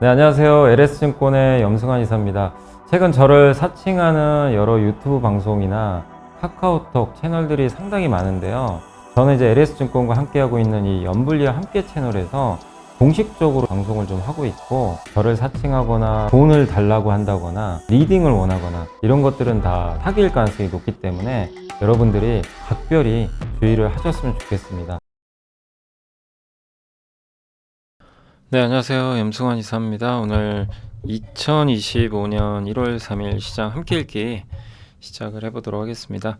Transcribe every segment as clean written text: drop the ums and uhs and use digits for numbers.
네, 안녕하세요. LS증권의 염승환 이사입니다. 최근 저를 사칭하는 여러 유튜브 방송이나 카카오톡 채널들이 상당히 많은데요. 저는 이제 LS증권과 함께하고 있는 이 연불리와 함께 채널에서 공식적으로 방송을 좀 하고 있고, 저를 사칭하거나 돈을 달라고 한다거나 리딩을 원하거나 이런 것들은 다 사기일 가능성이 높기 때문에 여러분들이 각별히 주의를 하셨으면 좋겠습니다. 네, 안녕하세요. 염승환 이사입니다. 오늘 2025년 1월 3일 시장 함께 읽기 시작을 해보도록 하겠습니다.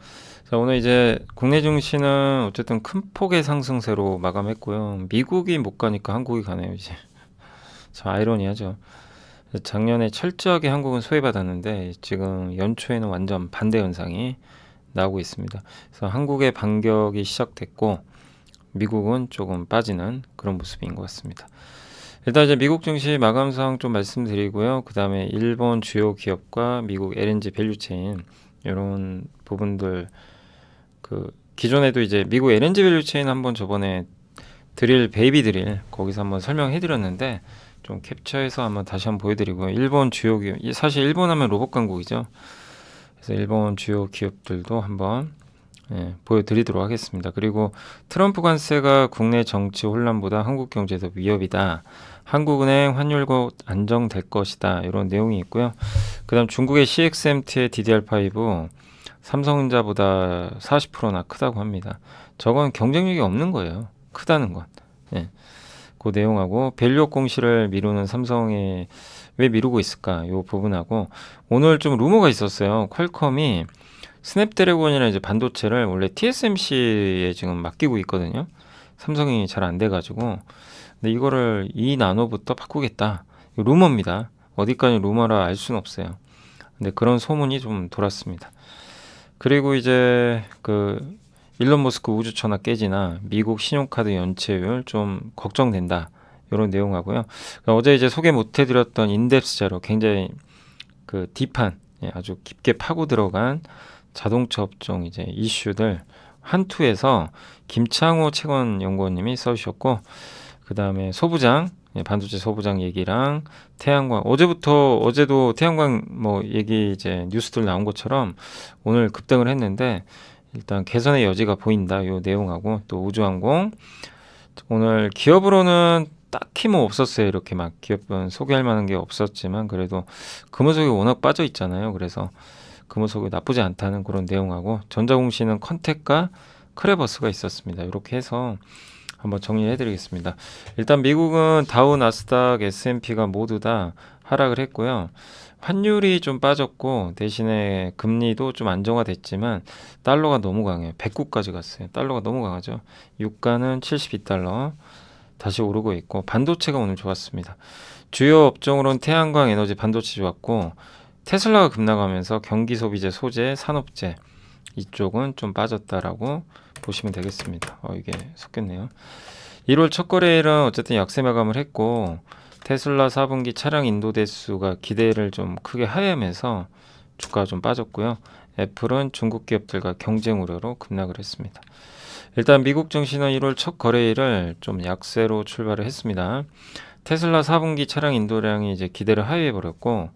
자, 오늘 이제 국내 증시는 어쨌든 큰 폭의 상승세로 마감했고요. 미국이 못 가니까 한국이 가네요, 이제. 참 아이러니하죠. 작년에 철저하게 한국은 소외받았는데 지금 연초에는 완전 반대 현상이 나오고 있습니다. 그래서 한국의 반격이 시작됐고 미국은 조금 빠지는 그런 모습인 것 같습니다. 일단 이제 미국 증시 마감 사항 좀 말씀드리고요. 그 다음에 일본 주요 기업과 미국 LNG 밸류체인 이런 부분들, 그 기존에도 이제 미국 LNG 밸류체인 한번 저번에 베이비 드릴 거기서 한번 설명해 드렸는데 좀 캡처해서 한번 다시 한번 보여드리고요. 일본 주요 기업, 사실 일본 하면 로봇 강국이죠. 그래서 일본 주요 기업들도 한번 보여드리도록 하겠습니다. 그리고 트럼프 관세가 국내 정치 혼란보다 한국 경제에 더 위협이다. 한국은행 환율 곧 안정될 것이다. 이런 내용이 있고요. 그 다음 중국의 CXMT의 DDR5 삼성전자보다 40%나 크다고 합니다. 저건 경쟁력이 없는 거예요. 크다는 건. 예. 그 내용하고 밸류업 공시를 미루는 삼성에 왜 미루고 있을까? 이 부분하고 오늘 좀 루머가 있었어요. 퀄컴이 스냅드래곤이라는 이제 반도체를 원래 TSMC에 지금 맡기고 있거든요. 삼성이 잘 안 돼가지고. 근데 이거를 2나노부터 바꾸겠다. 이거 루머입니다. 어디까지 루머라 알 수는 없어요. 근데 그런 소문이 좀 돌았습니다. 그리고 이제 그 일론 머스크 우주 천하 깨지나 미국 신용카드 연체율 좀 걱정된다. 이런 내용하고요. 어제 이제 소개 못 해드렸던 인덱스 자료, 굉장히 그 딥한, 아주 깊게 파고 들어간 자동차 업종 이제 이슈들 한투에서 김창호 채권 연구원님이 써주셨고, 그 다음에 소부장, 반도체 소부장 얘기랑 태양광, 어제도 태양광 뭐 얘기 이제 뉴스들 나온 것처럼 오늘 급등을 했는데 일단 개선의 여지가 보인다. 요 내용하고 또 우주항공, 오늘 기업으로는 딱히 뭐 없었어요. 이렇게 막 기업은 소개할 만한 게 없었지만 그래도 금호석이 워낙 빠져 있잖아요. 그래서 금호석이 나쁘지 않다는 그런 내용하고 전자공시는 컨택과 크레버스가 있었습니다. 이렇게 해서 한번 정리해 드리겠습니다. 일단 미국은 다우, 나스닥, S&P가 모두 다 하락을 했고요. 환율이 좀 빠졌고 대신에 금리도 좀 안정화됐지만 달러가 너무 강해요. 109까지 갔어요. 달러가 너무 강하죠. 유가는 72달러 다시 오르고 있고 반도체가 오늘 좋았습니다. 주요 업종으로는 태양광, 에너지, 반도체 좋았고 테슬라가 급락하면서 경기 소비재, 소재, 산업재 이쪽은 좀 빠졌다라고 보시면 되겠습니다. 이게 섞였네요. 1월 첫 거래일은 어쨌든 약세 마감을 했고 테슬라 4분기 차량 인도 대수가 기대를 좀 크게 하회하면서 주가가 좀 빠졌고요. 애플은 중국 기업들과 경쟁 우려로 급락을 했습니다. 일단 미국 증시는 1월 첫 거래일을 좀 약세로 출발을 했습니다. 테슬라 4분기 차량 인도량이 이제 기대를 하회해 버렸고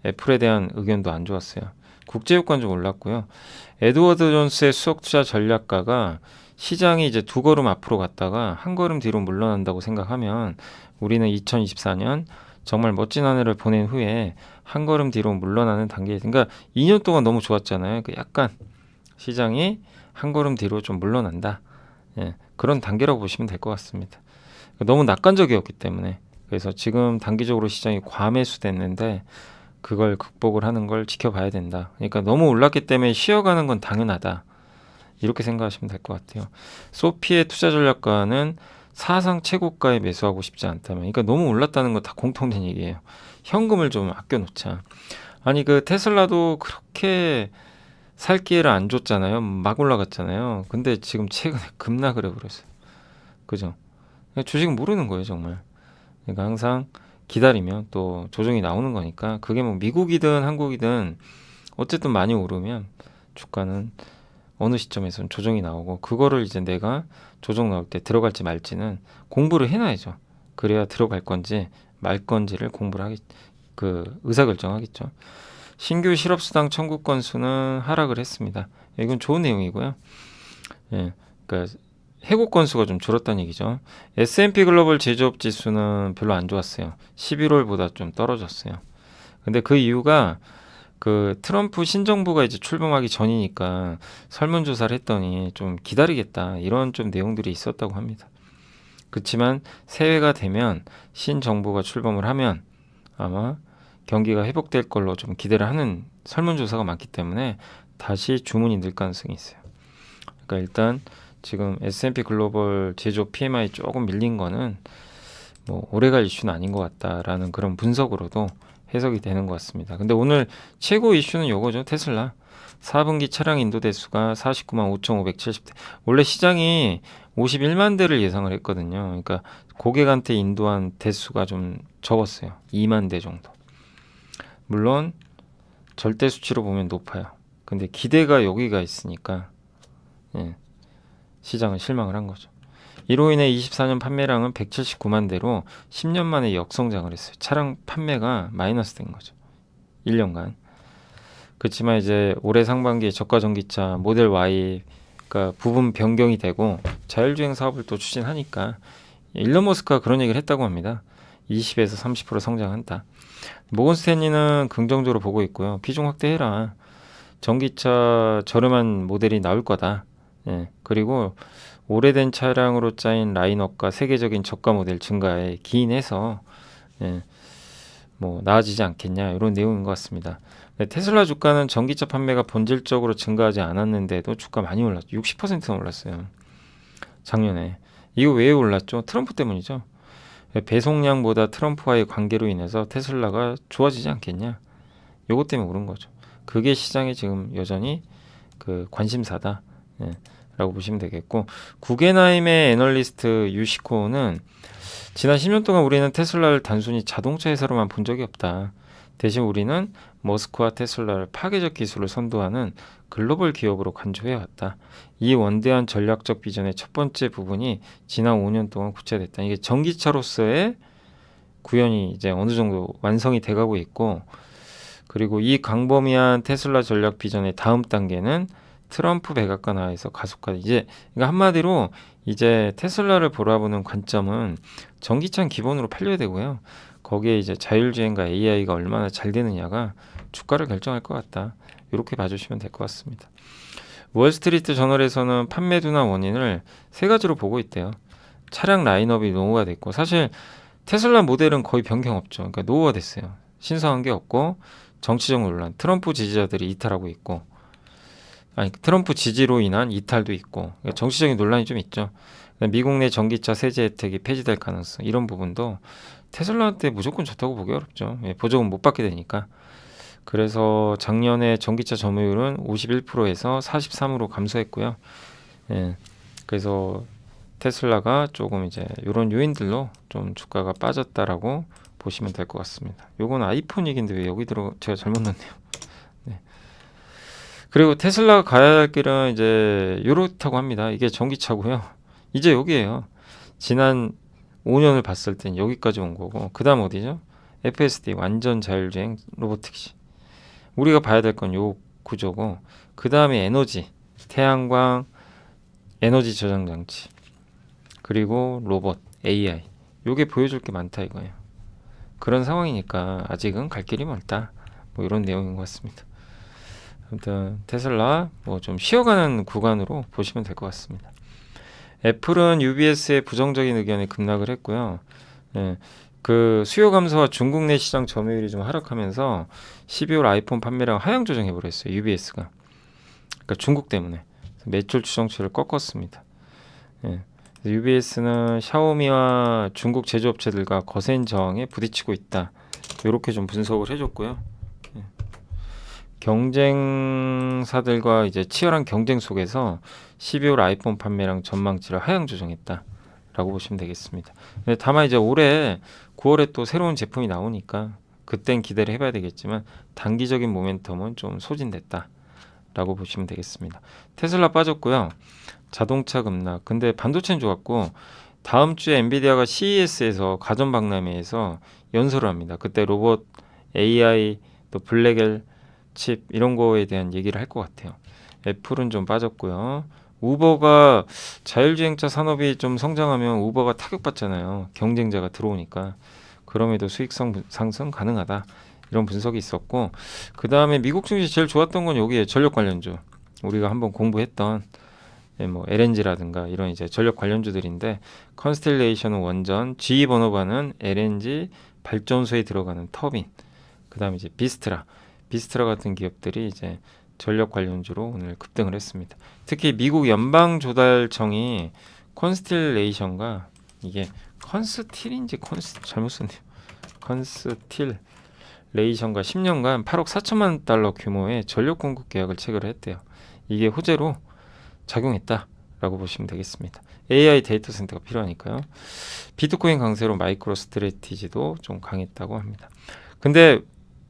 애플에 대한 의견도 안 좋았어요. 국제유가는 좀 올랐고요. 에드워드 존스의 수석 투자 전략가가 시장이 이제 두 걸음 앞으로 갔다가 한 걸음 뒤로 물러난다고 생각하면 우리는 2024년 정말 멋진 한 해를 보낸 후에 한 걸음 뒤로 물러나는 단계. 그러니까 2년 동안 너무 좋았잖아요. 약간 시장이 한 걸음 뒤로 좀 물러난다. 그런 단계라고 보시면 될 것 같습니다. 너무 낙관적이었기 때문에. 그래서 지금 단기적으로 시장이 과매수됐는데 그걸 극복을 하는 걸 지켜봐야 된다. 그러니까 너무 올랐기 때문에 쉬어가는 건 당연하다. 이렇게 생각하시면 될 것 같아요. 소피의 투자 전략가는 사상 최고가에 매수하고 싶지 않다면, 그러니까 너무 올랐다는 건 다 공통된 얘기예요. 현금을 좀 아껴놓자. 아니 그 테슬라도 그렇게 살 기회를 안 줬잖아요. 막 올라갔잖아요. 근데 지금 최근에 급락을 해버렸어요. 그죠? 주식은 모르는 거예요, 정말. 그러니까 항상 기다리면 또 조정이 나오는 거니까 그게 뭐 미국이든 한국이든 어쨌든 많이 오르면 주가는 어느 시점에서는 조정이 나오고 그거를 이제 내가 조정 나올 때 들어갈지 말지는 공부를 해놔야죠. 그래야 들어갈 건지 말 건지를 공부를 의사결정하겠죠. 신규 실업수당 청구 건수는 하락을 했습니다. 이건 좋은 내용이고요. 예, 그러니까 해고 건수가 좀 줄었다는 얘기죠. S&P 글로벌 제조업 지수는 별로 안 좋았어요. 11월보다 좀 떨어졌어요. 근데 그 이유가 그 트럼프 신정부가 이제 출범하기 전이니까 설문조사를 했더니 좀 기다리겠다 이런 좀 내용들이 있었다고 합니다. 그렇지만 새해가 되면 신정부가 출범을 하면 아마 경기가 회복될 걸로 좀 기대를 하는 설문조사가 많기 때문에 다시 주문이 늘 가능성이 있어요. 그러니까 일단 지금 S&P 글로벌 제조업 PMI 조금 밀린 거는 뭐 오래갈 이슈는 아닌 것 같다라는 그런 분석으로도 해석이 되는 것 같습니다. 근데 오늘 최고 이슈는 요거죠. 테슬라. 4분기 차량 인도 대수가 49만 5,570대. 원래 시장이 51만 대를 예상을 했거든요. 그러니까 고객한테 인도한 대수가 좀 적었어요. 2만 대 정도. 물론 절대 수치로 보면 높아요. 근데 기대가 여기가 있으니까 예, 시장은 실망을 한 거죠. 이로 인해 24년 판매량은 179만 대로 10년 만에 역성장을 했어요. 차량 판매가 마이너스 된 거죠. 1년간. 그렇지만 이제 올해 상반기에 저가 전기차 모델 Y가 부분 변경이 되고 자율주행 사업을 또 추진하니까 일론 머스크가 그런 얘기를 했다고 합니다. 20에서 30% 성장한다. 모건 스탠리는 긍정적으로 보고 있고요. 비중 확대해라. 전기차 저렴한 모델이 나올 거다. 예, 그리고 오래된 차량으로 짜인 라인업과 세계적인 저가 모델 증가에 기인해서 예, 뭐 나아지지 않겠냐 이런 내용인 것 같습니다. 네, 테슬라 주가는 전기차 판매가 본질적으로 증가하지 않았는데도 주가 많이 올랐죠. 60%나 올랐어요. 작년에. 이거 왜 올랐죠? 트럼프 때문이죠. 배송량보다 트럼프와의 관계로 인해서 테슬라가 좋아지지 않겠냐. 요것 때문에 오른 거죠. 그게 시장에 지금 여전히 그 관심사다. 예, 라고 보시면 되겠고, 구겐하임의 애널리스트 유시코는 지난 10년 동안 우리는 테슬라를 단순히 자동차 회사로만 본 적이 없다. 대신 우리는 머스크와 테슬라를 파괴적 기술을 선도하는 글로벌 기업으로 간주해왔다. 이 원대한 전략적 비전의 첫 번째 부분이 지난 5년 동안 구체됐다. 이게 전기차로서의 구현이 이제 어느 정도 완성이 돼가고 있고, 그리고 이 광범위한 테슬라 전략 비전의 다음 단계는 트럼프 백악관 하에서 가속화. 이제 그러니까 한마디로 이제 테슬라를 바라보는 관점은 전기차는 기본으로 팔려야 되고요. 거기에 이제 자율주행과 AI가 얼마나 잘 되느냐가 주가를 결정할 것 같다. 이렇게 봐주시면 될 것 같습니다. 월스트리트 저널에서는 판매 둔화 원인을 세 가지로 보고 있대요. 차량 라인업이 노후가 됐고, 사실 테슬라 모델은 거의 변경 없죠. 그러니까 노후가 됐어요. 신성한 게 없고, 정치적 논란, 트럼프 지지자들이 이탈하고 있고, 아니 트럼프 지지로 인한 이탈도 있고, 그러니까 정치적인 논란이 좀 있죠. 미국 내 전기차 세제 혜택이 폐지될 가능성, 이런 부분도 테슬라한테 무조건 좋다고 보기 어렵죠. 예, 보조금 못 받게 되니까. 그래서 작년에 전기차 점유율은 51%에서 43으로 감소했고요. 예, 그래서 테슬라가 조금 이제 이런 요인들로 좀 주가가 빠졌다라고 보시면 될 것 같습니다. 요건 아이폰 얘기인데 왜 여기 들어 제가 잘못 넣었네요. 네. 그리고 테슬라가 가야 할 길은 이제 요렇다고 합니다. 이게 전기차고요. 이제 여기에요. 지난 5년을 봤을 땐 여기까지 온 거고, 그 다음 어디죠? FSD 완전 자율주행 로보택시. 우리가 봐야 될 건 요 구조고, 그 다음에 에너지, 태양광, 에너지 저장 장치, 그리고 로봇, AI. 요게 보여줄 게 많다 이거예요. 그런 상황이니까 아직은 갈 길이 멀다. 뭐 이런 내용인 것 같습니다. 아무튼 테슬라 뭐 좀 쉬어가는 구간으로 보시면 될 것 같습니다. 애플은 UBS의 부정적인 의견에 급락을 했고요. 예, 그 수요 감소와 중국 내 시장 점유율이 좀 하락하면서 12월 아이폰 판매량 하향 조정해 버렸어요. UBS가. 그러니까 중국 때문에 매출 추정치를 꺾었습니다. 예, UBS는 샤오미와 중국 제조업체들과 거센 저항에 부딪히고 있다. 이렇게 좀 분석을 해줬고요. 예. 경쟁사들과 이제 치열한 경쟁 속에서 12월 아이폰 판매량 전망치를 하향 조정했다라고 보시면 되겠습니다. 근데 다만 이제 올해 9월에 또 새로운 제품이 나오니까 그땐 기대를 해봐야 되겠지만 단기적인 모멘텀은 좀 소진됐다라고 보시면 되겠습니다. 테슬라 빠졌고요. 자동차 급락. 근데 반도체는 좋았고, 다음 주에 엔비디아가 CES에서 가전 박람회에서 연설을 합니다. 그때 로봇, AI, 또 블랙엘 칩 이런 거에 대한 얘기를 할 것 같아요. 애플은 좀 빠졌고요. 우버가 자율주행차 산업이 좀 성장하면 우버가 타격받잖아요. 경쟁자가 들어오니까. 그럼에도 수익성 상승 가능하다. 이런 분석이 있었고, 그 다음에 미국 증시 제일 좋았던 건 여기에 전력 관련주. 우리가 한번 공부했던 뭐 LNG라든가 이런 이제 전력 관련주들인데, 컨스텔레이션은 원전, GE 버너바는 LNG 발전소에 들어가는 터빈, 그 다음에 이제 비스트라 같은 기업들이 이제 전력 관련주로 오늘 급등을 했습니다. 특히 미국 연방조달청이 컨스텔레이션과 이게 컨스틸인지 잘못 썼네요. 컨스틸레이션과 10년간 8억 4천만 달러 규모의 전력 공급 계약을 체결했대요. 이게 호재로 작용했다라고 보시면 되겠습니다. AI 데이터 센터가 필요하니까요. 비트코인 강세로 마이크로 스트래티지도 좀 강했다고 합니다. 근데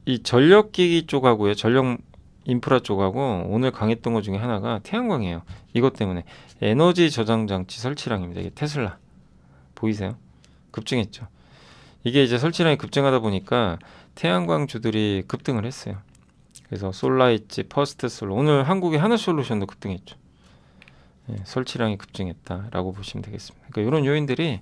이 전력기기 쪽하고요, 전력 인프라 쪽하고 오늘 강했던 것 중에 하나가 태양광이에요. 이것 때문에 에너지 저장 장치 설치량입니다. 이게 테슬라 보이세요? 급증했죠. 이게 이제 설치량이 급증하다 보니까 태양광 주들이 급등을 했어요. 그래서 솔라이치, 퍼스트솔, 오늘 한국의 하나솔루션도 급등했죠. 설치량이 급증했다라고 보시면 되겠습니다. 그러니까 이런 요인들이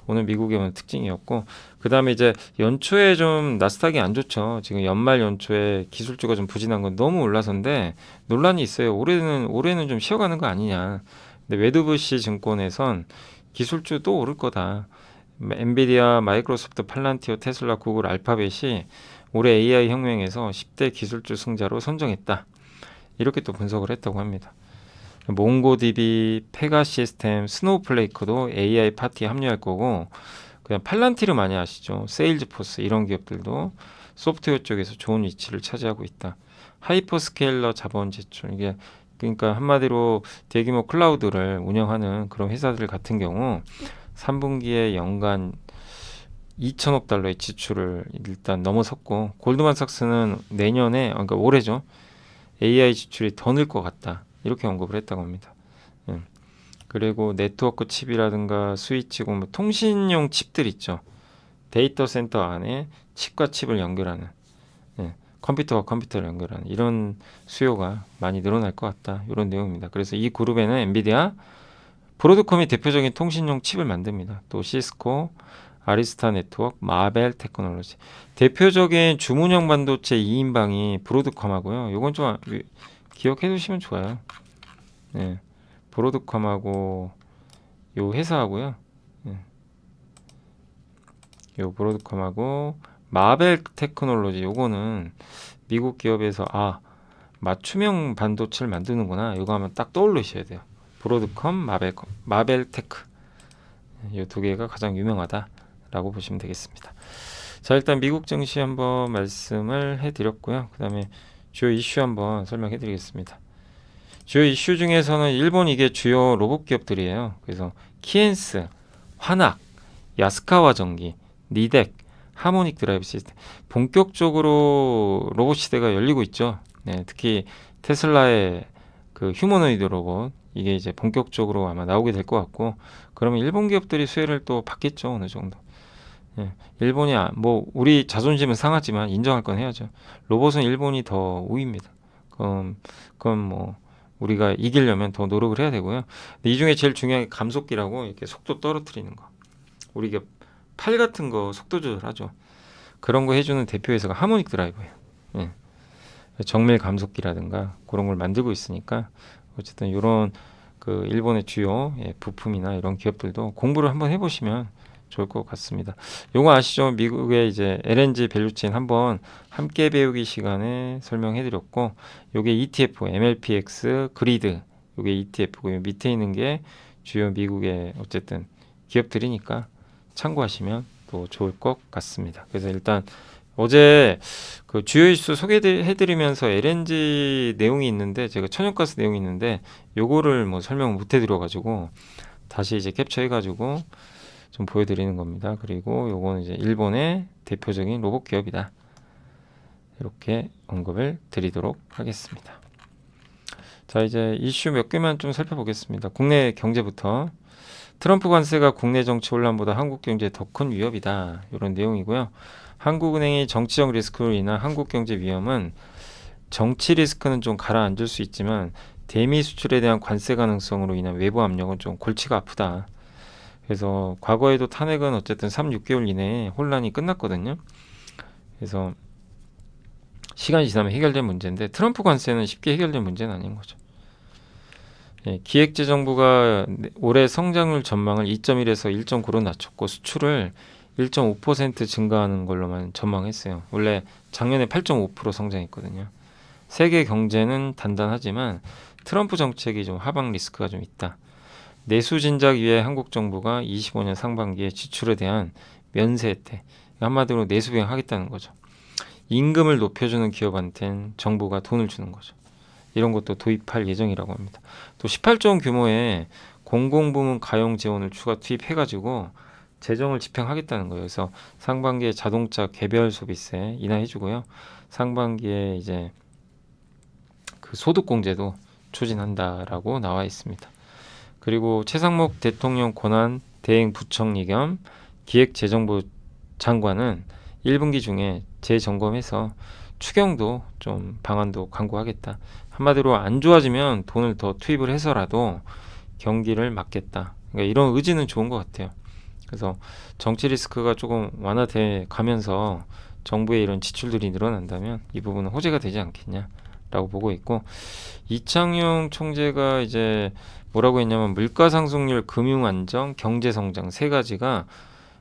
오늘 미국의 오늘 특징이었고, 그 다음에 이제 연초에 좀 나스닥이 안 좋죠. 지금 연말 연초에 기술주가 좀 부진한 건 너무 올라서인데 논란이 있어요. 올해는 좀 쉬어가는 거 아니냐. 근데 웨드부시 증권에선 기술주 또 오를 거다. 엔비디아, 마이크로소프트, 팔란티오, 테슬라, 구글, 알파벳이 올해 AI 혁명에서 10대 기술주 승자로 선정했다. 이렇게 또 분석을 했다고 합니다. 몽고디비, 페가시스템, 스노우플레이크도 AI 파티에 합류할 거고, 그냥 팔란티르 많이 아시죠? 세일즈포스 이런 기업들도 소프트웨어 쪽에서 좋은 위치를 차지하고 있다. 하이퍼스케일러 자본 지출, 이게 그러니까 한마디로 대규모 클라우드를 운영하는 그런 회사들 같은 경우 3분기에 연간 2천억 달러의 지출을 일단 넘어섰고, 골드만삭스는 내년에, 그러니까 올해죠, AI 지출이 더 늘 것 같다. 이렇게 언급을 했다고 합니다. 그리고 네트워크 칩이라든가 스위치고 뭐 통신용 칩들 있죠. 데이터 센터 안에 칩과 칩을 연결하는, 컴퓨터와 컴퓨터를 연결하는 이런 수요가 많이 늘어날 것 같다. 이런 내용입니다. 그래서 이 그룹에는 엔비디아, 브로드컴이 대표적인 통신용 칩을 만듭니다. 또 시스코, 아리스타 네트워크, 마벨 테크놀로지. 대표적인 주문형 반도체 2인방이 브로드컴하고요. 요건 좀 기억해 두시면 좋아요. 브로드컴하고 요 회사하고요. 요 브로드컴하고 마벨 테크놀로지, 요거는 미국 기업에서 맞춤형 반도체를 만드는구나. 요거 하면 딱 떠올리셔야 돼요. 브로드컴, 마벨 테크. 요 두 개가 가장 유명하다라고 보시면 되겠습니다. 자, 일단 미국 증시 한번 말씀을 해드렸고요. 그 다음에 주요 이슈 한번 설명해 드리겠습니다. 주요 이슈 중에서는 일본 이게 주요 로봇 기업들이에요. 그래서 키엔스, 화낙, 야스카와 전기, 니덱, 하모닉 드라이브 시스템, 본격적으로 로봇 시대가 열리고 있죠. 특히 테슬라의 그 휴머노이드 로봇, 이게 이제 본격적으로 아마 나오게 될 것 같고, 그러면 일본 기업들이 수혜를 또 받겠죠. 어느 정도. 일본이 뭐 우리 자존심은 상하지만 인정할 건 해야죠. 로봇은 일본이 더 우위입니다. 그럼 뭐 우리가 이기려면 더 노력을 해야 되고요. 근데 이 중에 제일 중요한 게 감속기라고, 이렇게 속도 떨어뜨리는 거. 우리가 팔 같은 거 속도 조절하죠. 그런 거 해주는 대표 회사가 하모닉 드라이브예요. 정밀 감속기라든가 그런 걸 만들고 있으니까, 어쨌든 이런 그 일본의 주요 부품이나 이런 기업들도 공부를 한번 해보시면 좋을 것 같습니다. 요거 아시죠? 미국의 이제 LNG 밸류체인 한번 함께 배우기 시간에 설명해드렸고, 요게 ETF, MLPX, 그리드, 요게 ETF고, 밑에 있는 게 주요 미국의 어쨌든 기업들이니까 참고하시면 또 좋을 것 같습니다. 그래서 일단 어제 그 주요 이슈 소개해드리면서 LNG 내용이 있는데, 제가 천연가스 내용이 있는데 요거를 뭐 설명을 못 해드려가지고 다시 이제 캡처해가지고 좀 보여드리는 겁니다. 그리고 요거는 이제 일본의 대표적인 로봇 기업이다. 이렇게 언급을 드리도록 하겠습니다. 자, 이제 이슈 몇 개만 좀 살펴보겠습니다. 국내 경제부터. 트럼프 관세가 국내 정치 혼란보다 한국 경제에 더 큰 위협이다. 이런 내용이고요. 한국은행이 정치적 리스크로 인한 한국 경제 위험은 정치 리스크는 좀 가라앉을 수 있지만 대미 수출에 대한 관세 가능성으로 인한 외부 압력은 좀 골치가 아프다. 그래서 과거에도 탄핵은 어쨌든 3, 6개월 이내에 혼란이 끝났거든요. 그래서 시간이 지나면 해결된 문제인데 트럼프 관세는 쉽게 해결된 문제는 아닌 거죠. 예, 기획재정부가 올해 성장률 전망을 2.1에서 1.9로 낮췄고 수출을 1.5% 증가하는 걸로만 전망했어요. 원래 작년에 8.5% 성장했거든요. 세계 경제는 단단하지만 트럼프 정책이 좀 하방 리스크가 좀 있다. 내수 진작 위해 한국 정부가 25년 상반기에 지출에 대한 면세 혜택, 한마디로 내수 비용하겠다는 거죠. 임금을 높여주는 기업한테는 정부가 돈을 주는 거죠. 이런 것도 도입할 예정이라고 합니다. 또 18조 원 규모의 공공부문 가용 지원을 추가 투입해가지고 재정을 집행하겠다는 거예요. 그래서 상반기에 자동차 개별 소비세 인하해주고요. 상반기에 이제 그 소득공제도 추진한다라고 나와 있습니다. 그리고 최상목 대통령 권한 대행 부총리 겸 기획재정부 장관은 1분기 중에 재점검해서 추경도 좀 방안도 강구하겠다. 한마디로 안 좋아지면 돈을 더 투입을 해서라도 경기를 막겠다. 그러니까 이런 의지는 좋은 것 같아요. 그래서 정치 리스크가 조금 완화돼 가면서 정부의 이런 지출들이 늘어난다면 이 부분은 호재가 되지 않겠냐라고 보고 있고, 이창용 총재가 이제 뭐라고 했냐면 물가 상승률, 금융 안정, 경제 성장 세 가지가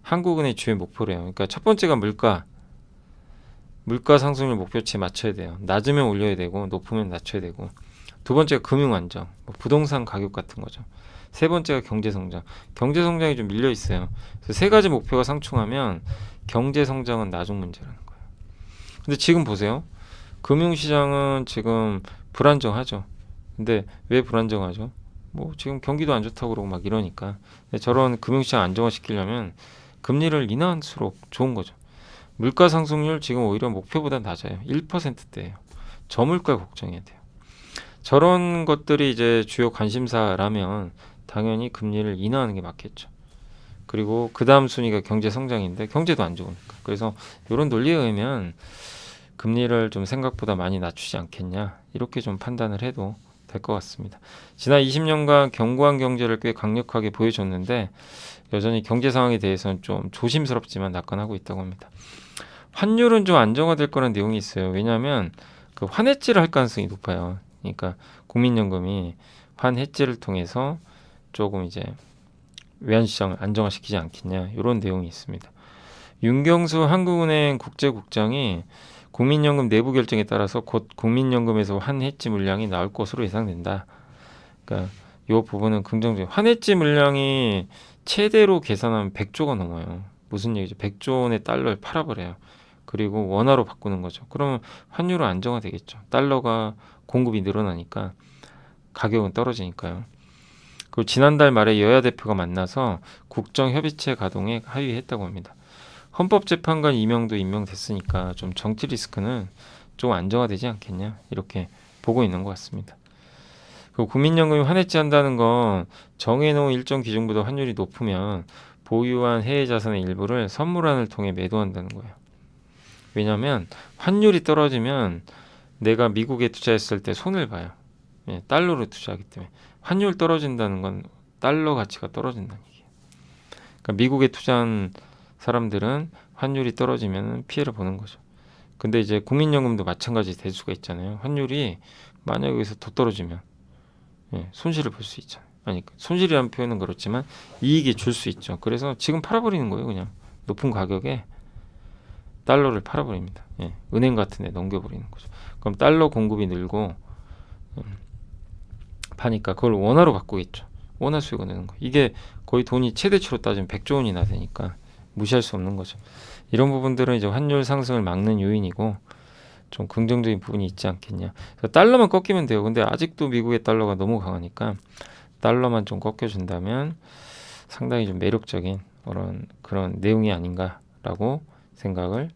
한국은행의 주요 목표래요. 그러니까 첫 번째가 물가 상승률 목표치에 맞춰야 돼요. 낮으면 올려야 되고 높으면 낮춰야 되고. 두 번째가 금융 안정, 뭐 부동산 가격 같은 거죠. 세 번째가 경제 성장. 경제 성장이 좀 밀려 있어요. 그래서 세 가지 목표가 상충하면 경제 성장은 나중 문제라는 거예요. 근데 지금 보세요. 금융 시장은 지금 불안정하죠. 근데 왜 불안정하죠? 뭐 지금 경기도 안 좋다고 그러고 막 이러니까. 근데 저런 금융 시장 안정화시키려면 금리를 인하할수록 좋은 거죠. 물가 상승률 지금 오히려 목표보다 낮아요. 1%대예요. 저물가 걱정해야 돼요. 저런 것들이 이제 주요 관심사라면 당연히 금리를 인하하는 게 맞겠죠. 그리고 그 다음 순위가 경제 성장인데 경제도 안 좋으니까. 그래서 이런 논리에 의하면 금리를 좀 생각보다 많이 낮추지 않겠냐, 이렇게 좀 판단을 해도 될 것 같습니다. 지난 20년간 견고한 경제를 꽤 강력하게 보여줬는데 여전히 경제 상황에 대해서는 좀 조심스럽지만 낙관하고 있다고 합니다. 환율은 좀 안정화될 거라는 내용이 있어요. 왜냐하면 그 환해지를 할 가능성이 높아요. 그러니까 국민연금이 환해지를 통해서 조금 이제 외환시장을 안정화시키지 않겠냐, 이런 내용이 있습니다. 윤경수 한국은행 국제국장이 국민연금 내부 결정에 따라서 곧 국민연금에서 환해지 물량이 나올 것으로 예상된다. 그러니까 이 부분은 긍정적이에요. 환해지 물량이 최대로 계산하면 100조가 넘어요. 무슨 얘기죠? 100조 원의 달러를 팔아버려요. 그리고 원화로 바꾸는 거죠. 그러면 환율은 안정화되겠죠. 달러가 공급이 늘어나니까 가격은 떨어지니까요. 그리고 지난달 말에 여야 대표가 만나서 국정협의체 가동에 합의했다고 합니다. 헌법재판관 임명도 임명됐으니까 좀 정치 리스크는 좀 안정화되지 않겠냐, 이렇게 보고 있는 것 같습니다. 그리고 국민연금이 환해지 한다는 건 정해놓은 일정 기준보다 환율이 높으면 보유한 해외 자산의 일부를 선물안을 통해 매도한다는 거예요. 왜냐하면 환율이 떨어지면 내가 미국에 투자했을 때 손을 봐요. 예, 달러로 투자하기 때문에. 환율 떨어진다는 건 달러 가치가 떨어진다는 얘기예요. 그러니까 미국에 투자한 사람들은 환율이 떨어지면 피해를 보는 거죠. 근데 이제 국민연금도 마찬가지 될 수가 있잖아요. 환율이 만약 여기서 더 떨어지면 손실을 볼 수 있잖아요. 아니, 손실이라는 표현은 그렇지만 이익이 줄 수 있죠. 그래서 지금 팔아버리는 거예요. 그냥 높은 가격에 달러를 팔아버립니다. 은행 같은 데 넘겨버리는 거죠. 그럼 달러 공급이 늘고 파니까 그걸 원화로 바꾸겠죠. 원화 수익을 내는 거. 이게 거의 돈이 최대치로 따지면 100조 원이나 되니까 무시할 수 없는 거죠. 이런 부분들은 이제 환율 상승을 막는 요인이고 좀 긍정적인 부분이 있지 않겠냐. 그래서 달러만 꺾이면 돼요. 근데 아직도 미국의 달러가 너무 강하니까 달러만 좀 꺾여준다면 상당히 좀 매력적인 그런 내용이 아닌가라고 생각을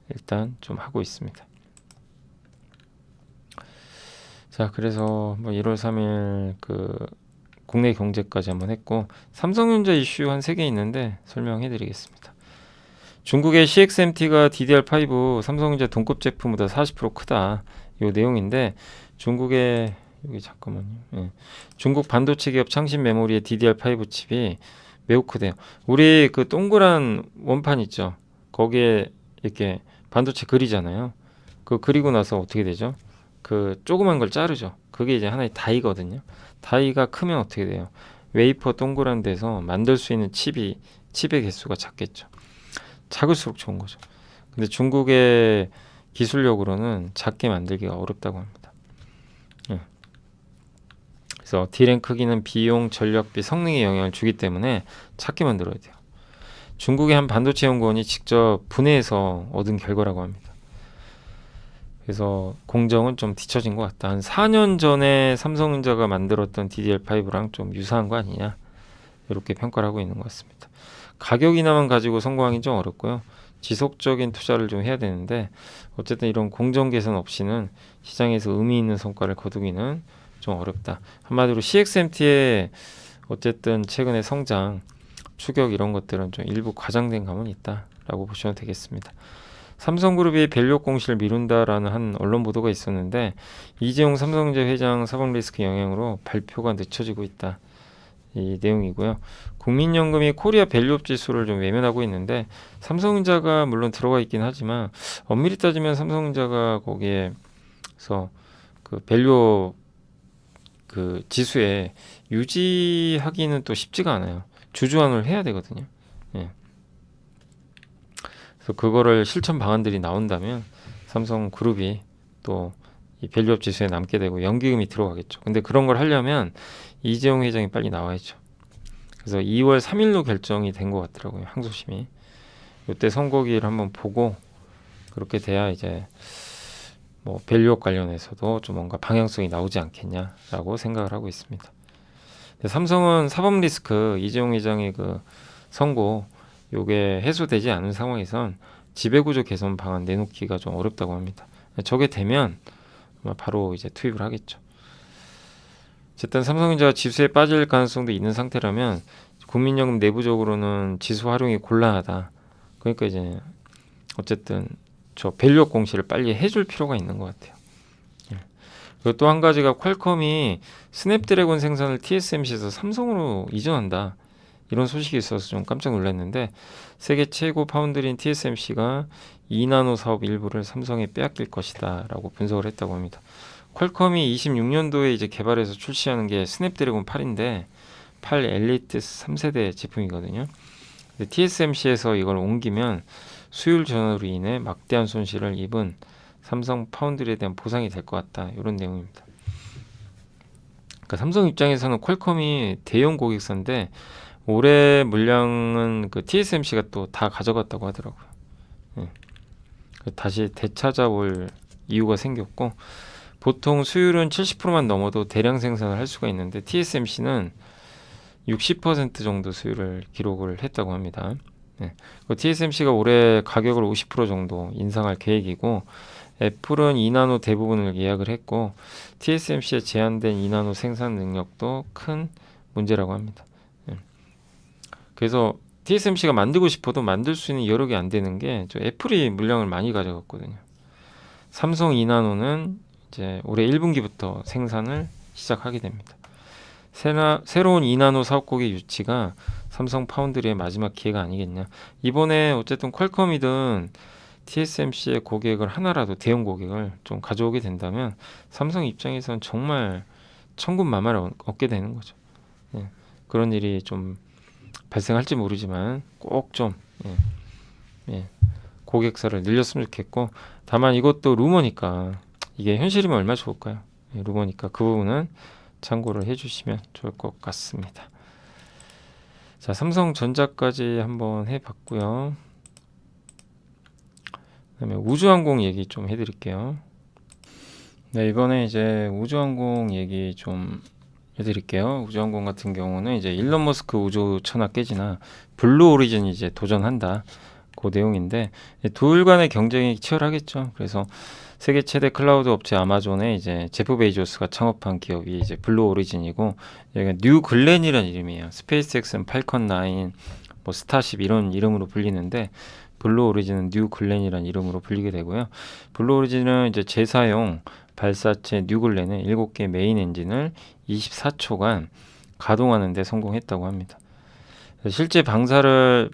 일단 좀 하고 있습니다. 자, 그래서 뭐 1월 3일 그 국내 경제까지 한번 했고, 삼성전자 이슈 한 3개 있는데 설명해 드리겠습니다. 중국의 CXMT가 DDR5 삼성전자 동급 제품보다 40% 크다. 요 내용인데, 중국의 여기 잠깐만요. 중국 반도체 기업 창신 메모리의 DDR5 칩이 매우 크대요. 우리 그 동그란 원판 있죠. 거기에 이렇게 반도체 그리잖아요. 그 그리고 나서 어떻게 되죠? 그 조그만 걸 자르죠. 그게 이제 하나의 다이거든요. 다이가 크면 어떻게 돼요? 웨이퍼 동그란 데서 만들 수 있는 칩의 개수가 작겠죠. 작을수록 좋은 거죠. 근데 중국의 기술력으로는 작게 만들기가 어렵다고 합니다. 그래서 D램 크기는 비용, 전력비, 성능에 영향을 주기 때문에 작게 만들어야 돼요. 중국의 한 반도체 연구원이 직접 분해해서 얻은 결과라고 합니다. 그래서 공정은 좀 뒤처진 것 같다. 한 4년 전에 삼성전자가 만들었던 DDR5랑 좀 유사한 거 아니냐, 이렇게 평가를 하고 있는 것 같습니다. 가격이나만 가지고 성공하기 좀 어렵고요. 지속적인 투자를 좀 해야 되는데, 어쨌든 이런 공정 개선 없이는 시장에서 의미 있는 성과를 거두기는 좀 어렵다. 한마디로 CXMT의 어쨌든 최근의 성장, 추격 이런 것들은 좀 일부 과장된 감은 있다라고 보시면 되겠습니다. 삼성그룹이 밸류업 공시를 미룬다라는 한 언론 보도가 있었는데, 이재용 삼성전자 회장 사법 리스크 영향으로 발표가 늦춰지고 있다. 이 내용이고요. 국민연금이 코리아 밸류업 지수를 좀 외면하고 있는데, 삼성전자가 물론 들어가 있긴 하지만 엄밀히 따지면 삼성전자가 거기에서 그 밸류업 그 지수에 유지하기는 또 쉽지가 않아요. 주주환원을 해야 되거든요. 그래서 그거를 실천 방안들이 나온다면 삼성그룹이 또 이 밸류업 지수에 남게 되고 연기금이 들어가겠죠. 근데 그런 걸 하려면 이재용 회장이 빨리 나와야죠. 그래서 2월 3일로 결정이 된 것 같더라고요. 항소심이. 이때 선고기를 한번 보고 그렇게 돼야 이제 뭐 밸류업 관련해서도 좀 뭔가 방향성이 나오지 않겠냐라고 생각을 하고 있습니다. 삼성은 사법 리스크 이재용 회장의 그 선고 요게 해소되지 않은 상황에선 지배구조 개선 방안 내놓기가 좀 어렵다고 합니다. 저게 되면 아마 바로 이제 투입을 하겠죠. 어쨌든 삼성전자가 지수에 빠질 가능성도 있는 상태라면 국민연금 내부적으로는 지수 활용이 곤란하다. 그러니까 이제 어쨌든 저 밸류업 공시를 빨리 해줄 필요가 있는 것 같아요. 그리고 또 한 가지가 퀄컴이 스냅드래곤 생산을 TSMC에서 삼성으로 이전한다. 이런 소식이 있어서 좀 깜짝 놀랐는데, 세계 최고 파운드리인 TSMC가 2나노 사업 일부를 삼성에 빼앗길 것이다 라고 분석을 했다고 합니다. 퀄컴이 26년도에 이제 개발해서 출시하는 게 스냅드래곤 8인데 8 엘리트 3세대 제품이거든요. 근데 TSMC에서 이걸 옮기면 수율 전환으로 인해 막대한 손실을 입은 삼성 파운드리에 대한 보상이 될 것 같다. 이런 내용입니다. 그러니까 삼성 입장에서는 퀄컴이 대형 고객사인데 올해 물량은 그 TSMC가 또 다 가져갔다고 하더라고요. 다시 되찾아올 이유가 생겼고, 보통 수율은 70%만 넘어도 대량 생산을 할 수가 있는데 TSMC는 60% 정도 수율을 기록을 했다고 합니다. TSMC가 올해 가격을 50% 정도 인상할 계획이고, 애플은 2나노 대부분을 예약을 했고, TSMC의 제한된 2나노 생산 능력도 큰 문제라고 합니다. 그래서 TSMC가 만들고 싶어도 만들 수 있는 여력이 안 되는 게 애플이 물량을 많이 가져갔거든요. 삼성 2나노는 이제 올해 1분기부터 생산을 시작하게 됩니다. 새로운 2나노 사업국의 유치가 삼성 파운드리의 마지막 기회가 아니겠냐. 이번에 어쨌든 퀄컴이든 TSMC의 고객을 하나라도 대형 고객을 좀 가져오게 된다면 삼성 입장에서는 정말 천군만마를 얻게 되는 거죠. 그런 일이 좀 발생할지 모르지만 꼭 좀 고객사를 늘렸으면 좋겠고, 다만 이것도 루머니까 이게 현실이면 얼마나 좋을까요? 루머니까 그 부분은 참고를 해주시면 좋을 것 같습니다. 자, 삼성전자까지 한번 해봤고요. 그다음에 우주항공 얘기 좀 해드릴게요. 네, 이번에 이제 우주항공 얘기 좀 해드릴게요. 우주항공 같은 경우는 이제 일론 머스크 우주 천하 깨지나 블루 오리진이 이제 도전한다. 그 내용인데 둘 간의 경쟁이 치열하겠죠. 그래서 세계 최대 클라우드 업체 아마존에 이제 제프 베이조스가 창업한 기업이 이제 블루 오리진이고 여기가 뉴 글렌이라는 이름이에요. 스페이스X는 팔컨 9, 뭐 스타쉽 이런 이름으로 불리는데 블루 오리진은 뉴 글렌이라는 이름으로 불리게 되고요. 블루 오리진은 이제 재사용 발사체 뉴 글렌은 7개 메인 엔진을 24초간 가동하는 데 성공했다고 합니다. 실제 발사를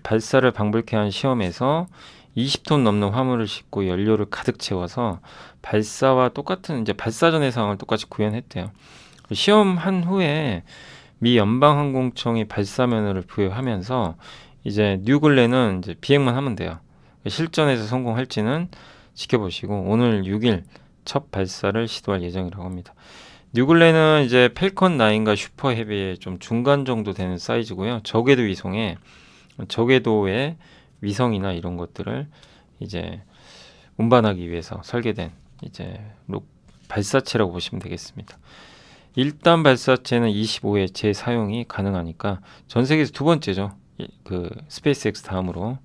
방불케 한 시험에서 20톤 넘는 화물을 싣고 연료를 가득 채워서 발사와 똑같은 이제 발사 전의 상황을 똑같이 구현했대요. 시험한 후에 미 연방항공청이 발사 면허를 부여하면서 이제 뉴글렌은 이제 비행만 하면 돼요. 실전에서 성공할지는 지켜보시고 오늘 6일 첫 발사를 시도할 예정이라고 합니다. 뉴글렌은 이제 펠컨 9과 슈퍼 헤비의 좀 중간 정도 되는 사이즈고요. 저궤도 위성에 저궤도의 위성이나 이런 것들을 이제 운반하기 위해서 설계된 이제 발사체라고 보시면 되겠습니다. 1단 발사체는 25회 재사용이 가능하니까 전 세계에서 두 번째죠. 그 스페이스X 다음으로.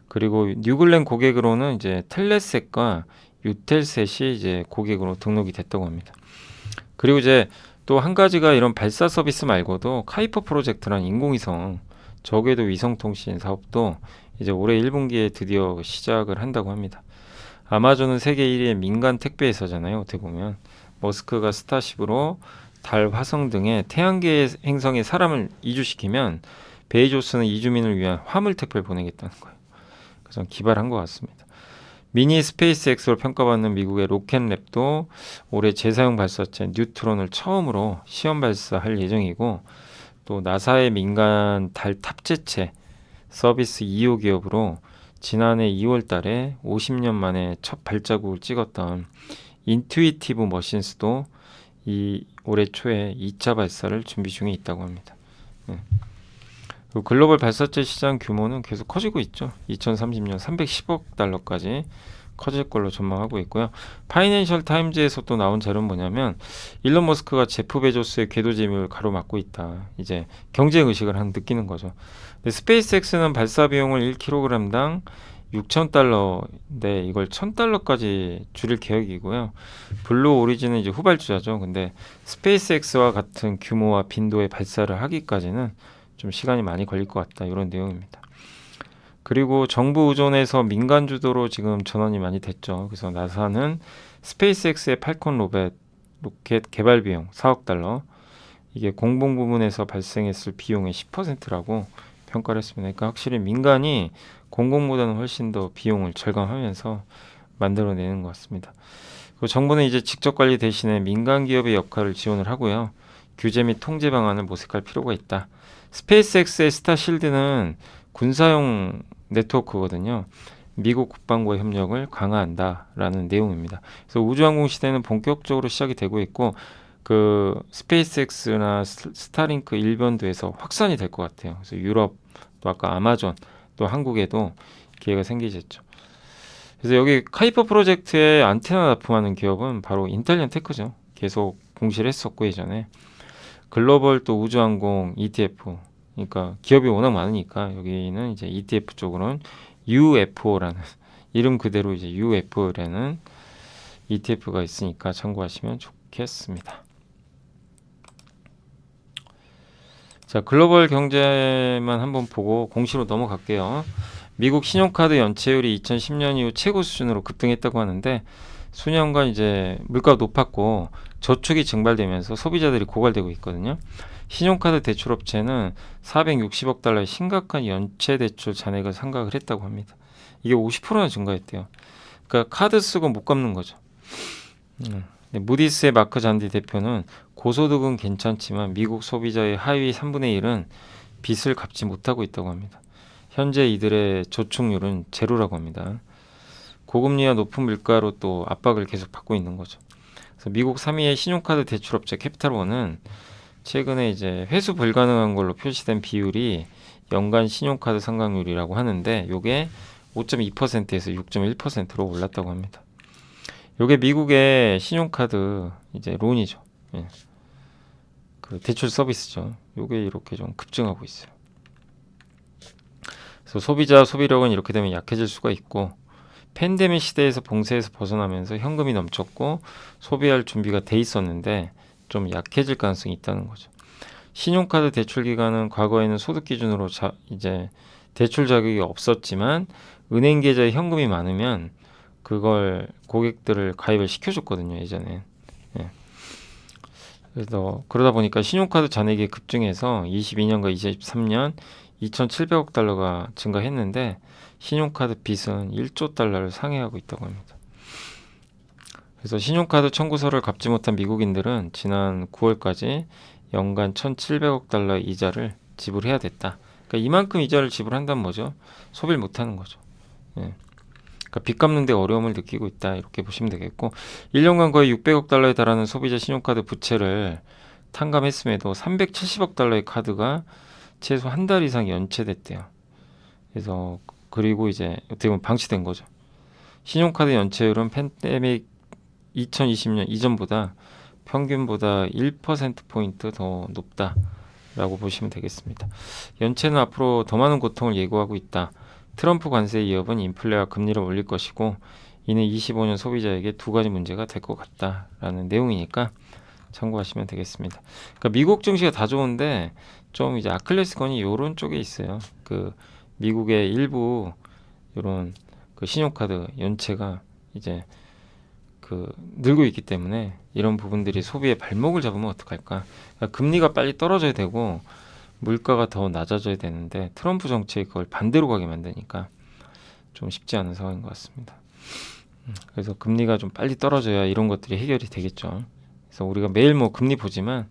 그리고 뉴글렌 고객으로는 이제 텔레셋과 유텔셋이 이제 고객으로 등록이 됐다고 합니다. 그리고 이제 또 한 가지가 이런 발사 서비스 말고도 카이퍼 프로젝트라는 인공위성 저궤도 위성통신 사업도 이제 올해 1분기에 드디어 시작을 한다고 합니다. 아마존은 세계 1위의 민간 택배 회사잖아요. 어떻게 보면 머스크가 스타쉽으로 달, 화성 등의 태양계 행성에 사람을 이주시키면 베이조스는 이주민을 위한 화물 택배를 보내겠다는 거예요. 그래서 기발한 것 같습니다. 미니 스페이스X로 평가받는 미국의 로켓랩도 올해 재사용 발사체 뉴트론을 처음으로 시험 발사할 예정이고 또 나사의 민간 달 탑재체 서비스 2호 기업으로 지난해 2월 달에 50년 만에 첫 발자국을 찍었던 인투이티브 머신스도 이 올해 초에 2차 발사를 준비 중에 있다고 합니다. 글로벌 발사체 시장 규모는 계속 커지고 있죠. 2030년 310억 달러까지 커질 걸로 전망하고 있고요. 파이낸셜 타임즈에서 또 나온 자료는 뭐냐면 일론 머스크가 제프 베조스의 궤도 재미를 가로막고 있다. 이제 경쟁 의식을 느끼는 거죠. 근데 스페이스X는 발사 비용을 1kg당 6,000달러인데 이걸 1,000달러까지 줄일 계획이고요. 블루 오리진은 이제 후발주자죠. 근데 스페이스X와 같은 규모와 빈도의 발사를 하기까지는 좀 시간이 많이 걸릴 것 같다. 이런 내용입니다. 그리고 정부 의존에서 민간 주도로 지금 전환이 많이 됐죠. 그래서 나사는 스페이스X의 팔콘 로켓 개발 비용 4억 달러 이게 공공 부문에서 발생했을 비용의 10%라고 평가를 했습니다. 그러니까 확실히 민간이 공공보다는 훨씬 더 비용을 절감하면서 만들어내는 것 같습니다. 그리고 정부는 이제 직접 관리 대신에 민간 기업의 역할을 지원을 하고요. 규제 및 통제 방안을 모색할 필요가 있다. 스페이스X의 스타실드는 군사용 네트워크거든요. 미국 국방부의 협력을 강화한다라는 내용입니다. 그래서 우주항공 시대는 본격적으로 시작이 되고 있고 그 스페이스X나 스타링크 일변도에서 확산이 될 것 같아요. 그래서 유럽 또 아까 아마존 또 한국에도 기회가 생기겠죠. 그래서 여기 카이퍼 프로젝트에 안테나 납품하는 기업은 바로 인텔리언 테크죠. 계속 공시를 했었고 예전에 글로벌 또 우주항공 ETF 그러니까 기업이 워낙 많으니까 여기는 이제 ETF 쪽으로는 UFO라는 이름 그대로 이제 UFO라는 ETF가 있으니까 참고하시면 좋겠습니다. 자, 글로벌 경제만 한번 보고 공시로 넘어갈게요. 미국 신용카드 연체율이 2010년 이후 최고 수준으로 급등했다고 하는데 수년간 이제 물가가 높았고 저축이 증발되면서 소비자들이 고갈되고 있거든요. 신용카드 대출업체는 460억 달러의 심각한 연체 대출 잔액을 상각을 했다고 합니다. 이게 50%나 증가했대요. 그러니까 카드 쓰고 못 갚는 거죠. 무디스의 마크 잔디 대표는 고소득은 괜찮지만 미국 소비자의 하위 3분의 1은 빚을 갚지 못하고 있다고 합니다. 현재 이들의 저축률은 제로라고 합니다. 고금리와 높은 물가로 또 압박을 계속 받고 있는 거죠. 그래서 미국 3위의 신용카드 대출업체 캐피탈원은 최근에 이제 회수 불가능한 걸로 표시된 비율이 연간 신용카드 상각률이라고 하는데 이게 5.2%에서 6.1%로 올랐다고 합니다. 이게 미국의 신용카드 이제 론이죠. 예. 그 대출 서비스죠. 이게 이렇게 좀 급증하고 있어요. 그래서 소비자 소비력은 이렇게 되면 약해질 수가 있고, 팬데믹 시대에서 봉쇄에서 벗어나면서 현금이 넘쳤고 소비할 준비가 돼 있었는데 좀 약해질 가능성이 있다는 거죠. 신용카드 대출 기간은 과거에는 소득 기준으로 이제 대출 자격이 없었지만 은행 계좌에 현금이 많으면 그걸 고객들을 가입을 시켜줬거든요, 예전에. 예. 그래서 그러다 보니까 신용카드 잔액이 급증해서 22년과 23년 2,700억 달러가 증가했는데 신용카드 빚은 1조 달러를 상회하고 있다고 합니다. 그래서 신용카드 청구서를 갚지 못한 미국인들은 지난 9월까지 연간 1,700억 달러의 이자를 지불해야 됐다. 그러니까 이만큼 이자를 지불한다는 뭐죠? 소비를 못하는 거죠. 예. 그러니까 빚 갚는 데 어려움을 느끼고 있다, 이렇게 보시면 되겠고, 1년간 거의 600억 달러에 달하는 소비자 신용카드 부채를 탕감했음에도 370억 달러의 카드가 최소 한 달 이상 연체됐대요. 그래서 그리고 이제 어떻게 보면 방치된 거죠. 신용카드 연체율은 팬데믹 2020년 이전보다 평균보다 1%포인트 더 높다라고 보시면 되겠습니다. 연체는 앞으로 더 많은 고통을 예고하고 있다. 트럼프 관세 위협은 인플레와 금리를 올릴 것이고 이는 25년 소비자에게 두 가지 문제가 될 것 같다라는 내용이니까 참고하시면 되겠습니다. 그러니까 미국 증시가 다 좋은데 좀 이제 아킬레스건이 이런 쪽에 있어요. 그 미국의 일부 이런 그 신용카드 연체가 이제 그 늘고 있기 때문에 이런 부분들이 소비의 발목을 잡으면 어떡할까? 그러니까 금리가 빨리 떨어져야 되고 물가가 더 낮아져야 되는데 트럼프 정책이 그걸 반대로 가게 만드니까 좀 쉽지 않은 상황인 것 같습니다. 그래서 금리가 좀 빨리 떨어져야 이런 것들이 해결이 되겠죠. 그래서 우리가 매일 뭐 금리 보지만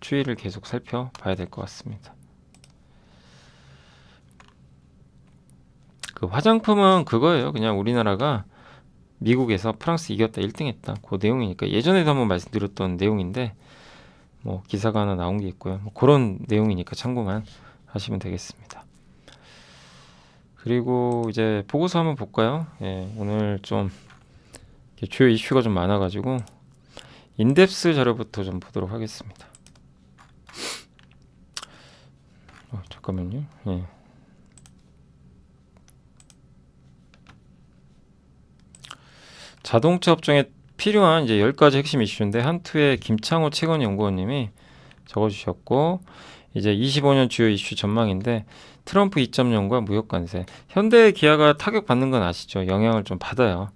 추이를 계속 살펴봐야 될 것 같습니다. 그 화장품은 그거예요. 그냥 우리나라가 미국에서 프랑스 이겼다, 1등 했다, 그 내용이니까 예전에도 한번 말씀드렸던 내용인데 뭐 기사가 하나 나온 게 있고요. 뭐 그런 내용이니까 참고만 하시면 되겠습니다. 그리고 이제 보고서 한번 볼까요? 예, 오늘 좀 주요 이슈가 좀 많아가지고 인덱스 자료부터 좀 보도록 하겠습니다. 잠깐만요. 예. 자동차 업종에 필요한 이제 10가지 핵심 이슈인데 한투의 김창호 채권연구원님이 적어주셨고, 이제 25년 주요 이슈 전망인데 트럼프 2.0과 무역 관세. 현대 기아가 타격받는 건 아시죠? 영향을 좀 받아요.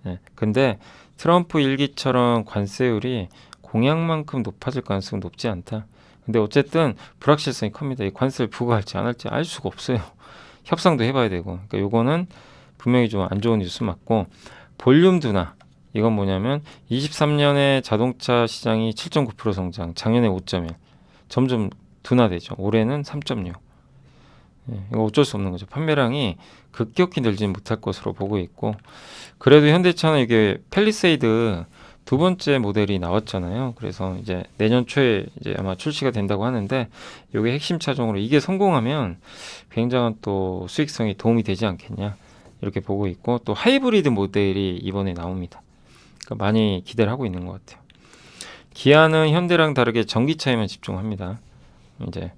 예. 근데 트럼프 1기처럼 관세율이 공약만큼 높아질 가능성은 높지 않다. 근데 어쨌든 불확실성이 큽니다. 이 관세를 부과할지 안 할지 알 수가 없어요. 협상도 해봐야 되고. 그러니까 요거는 분명히 좀 안 좋은 뉴스 맞고, 볼륨 둔화. 이건 뭐냐면 23년에 자동차 시장이 7.9% 성장, 작년에 5.1, 점점 둔화되죠. 올해는 3.6. 예, 이거 어쩔 수 없는 거죠. 판매량이 급격히 늘지는 못할 것으로 보고 있고, 그래도 현대차는 이게 팰리세이드 두 번째 모델이 나왔잖아요. 그래서 이제 내년 초에 이제 아마 출시가 된다고 하는데, 이게 핵심 차종으로 이게 성공하면 굉장한 또 수익성이 도움이 되지 않겠냐, 이렇게 보고 있고, 또 하이브리드 모델이 이번에 나옵니다. 그러니까 많이 기대를 하고 있는 것 같아요. 기아는 현대랑 다르게 전기차에만 집중합니다. 이제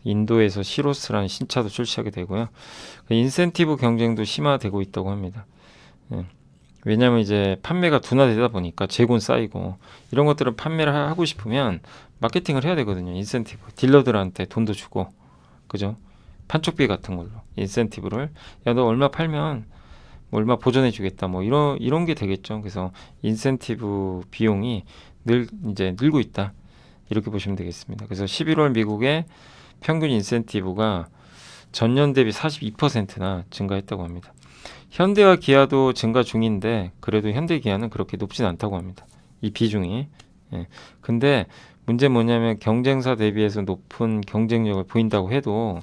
인도에서 시로스라는 신차도 출시하게 되고요. 인센티브 경쟁도 심화되고 있다고 합니다. 예. 왜냐하면 이제 판매가 둔화되다 보니까 재고는 쌓이고, 이런 것들을 판매를 하고 싶으면 마케팅을 해야 되거든요. 인센티브, 딜러들한테 돈도 주고, 그죠? 판촉비 같은 걸로 인센티브를, 야 너 얼마 팔면 뭐 얼마 보전해 주겠다, 뭐 이런 게 되겠죠. 그래서 인센티브 비용이 이제 늘고 있다, 이렇게 보시면 되겠습니다. 그래서 11월 미국의 평균 인센티브가 전년 대비 42%나 증가했다고 합니다. 현대와 기아도 증가 중인데 그래도 현대 기아는 그렇게 높진 않다고 합니다. 이 비중이. 예. 근데 문제 뭐냐면 경쟁사 대비해서 높은 경쟁력을 보인다고 해도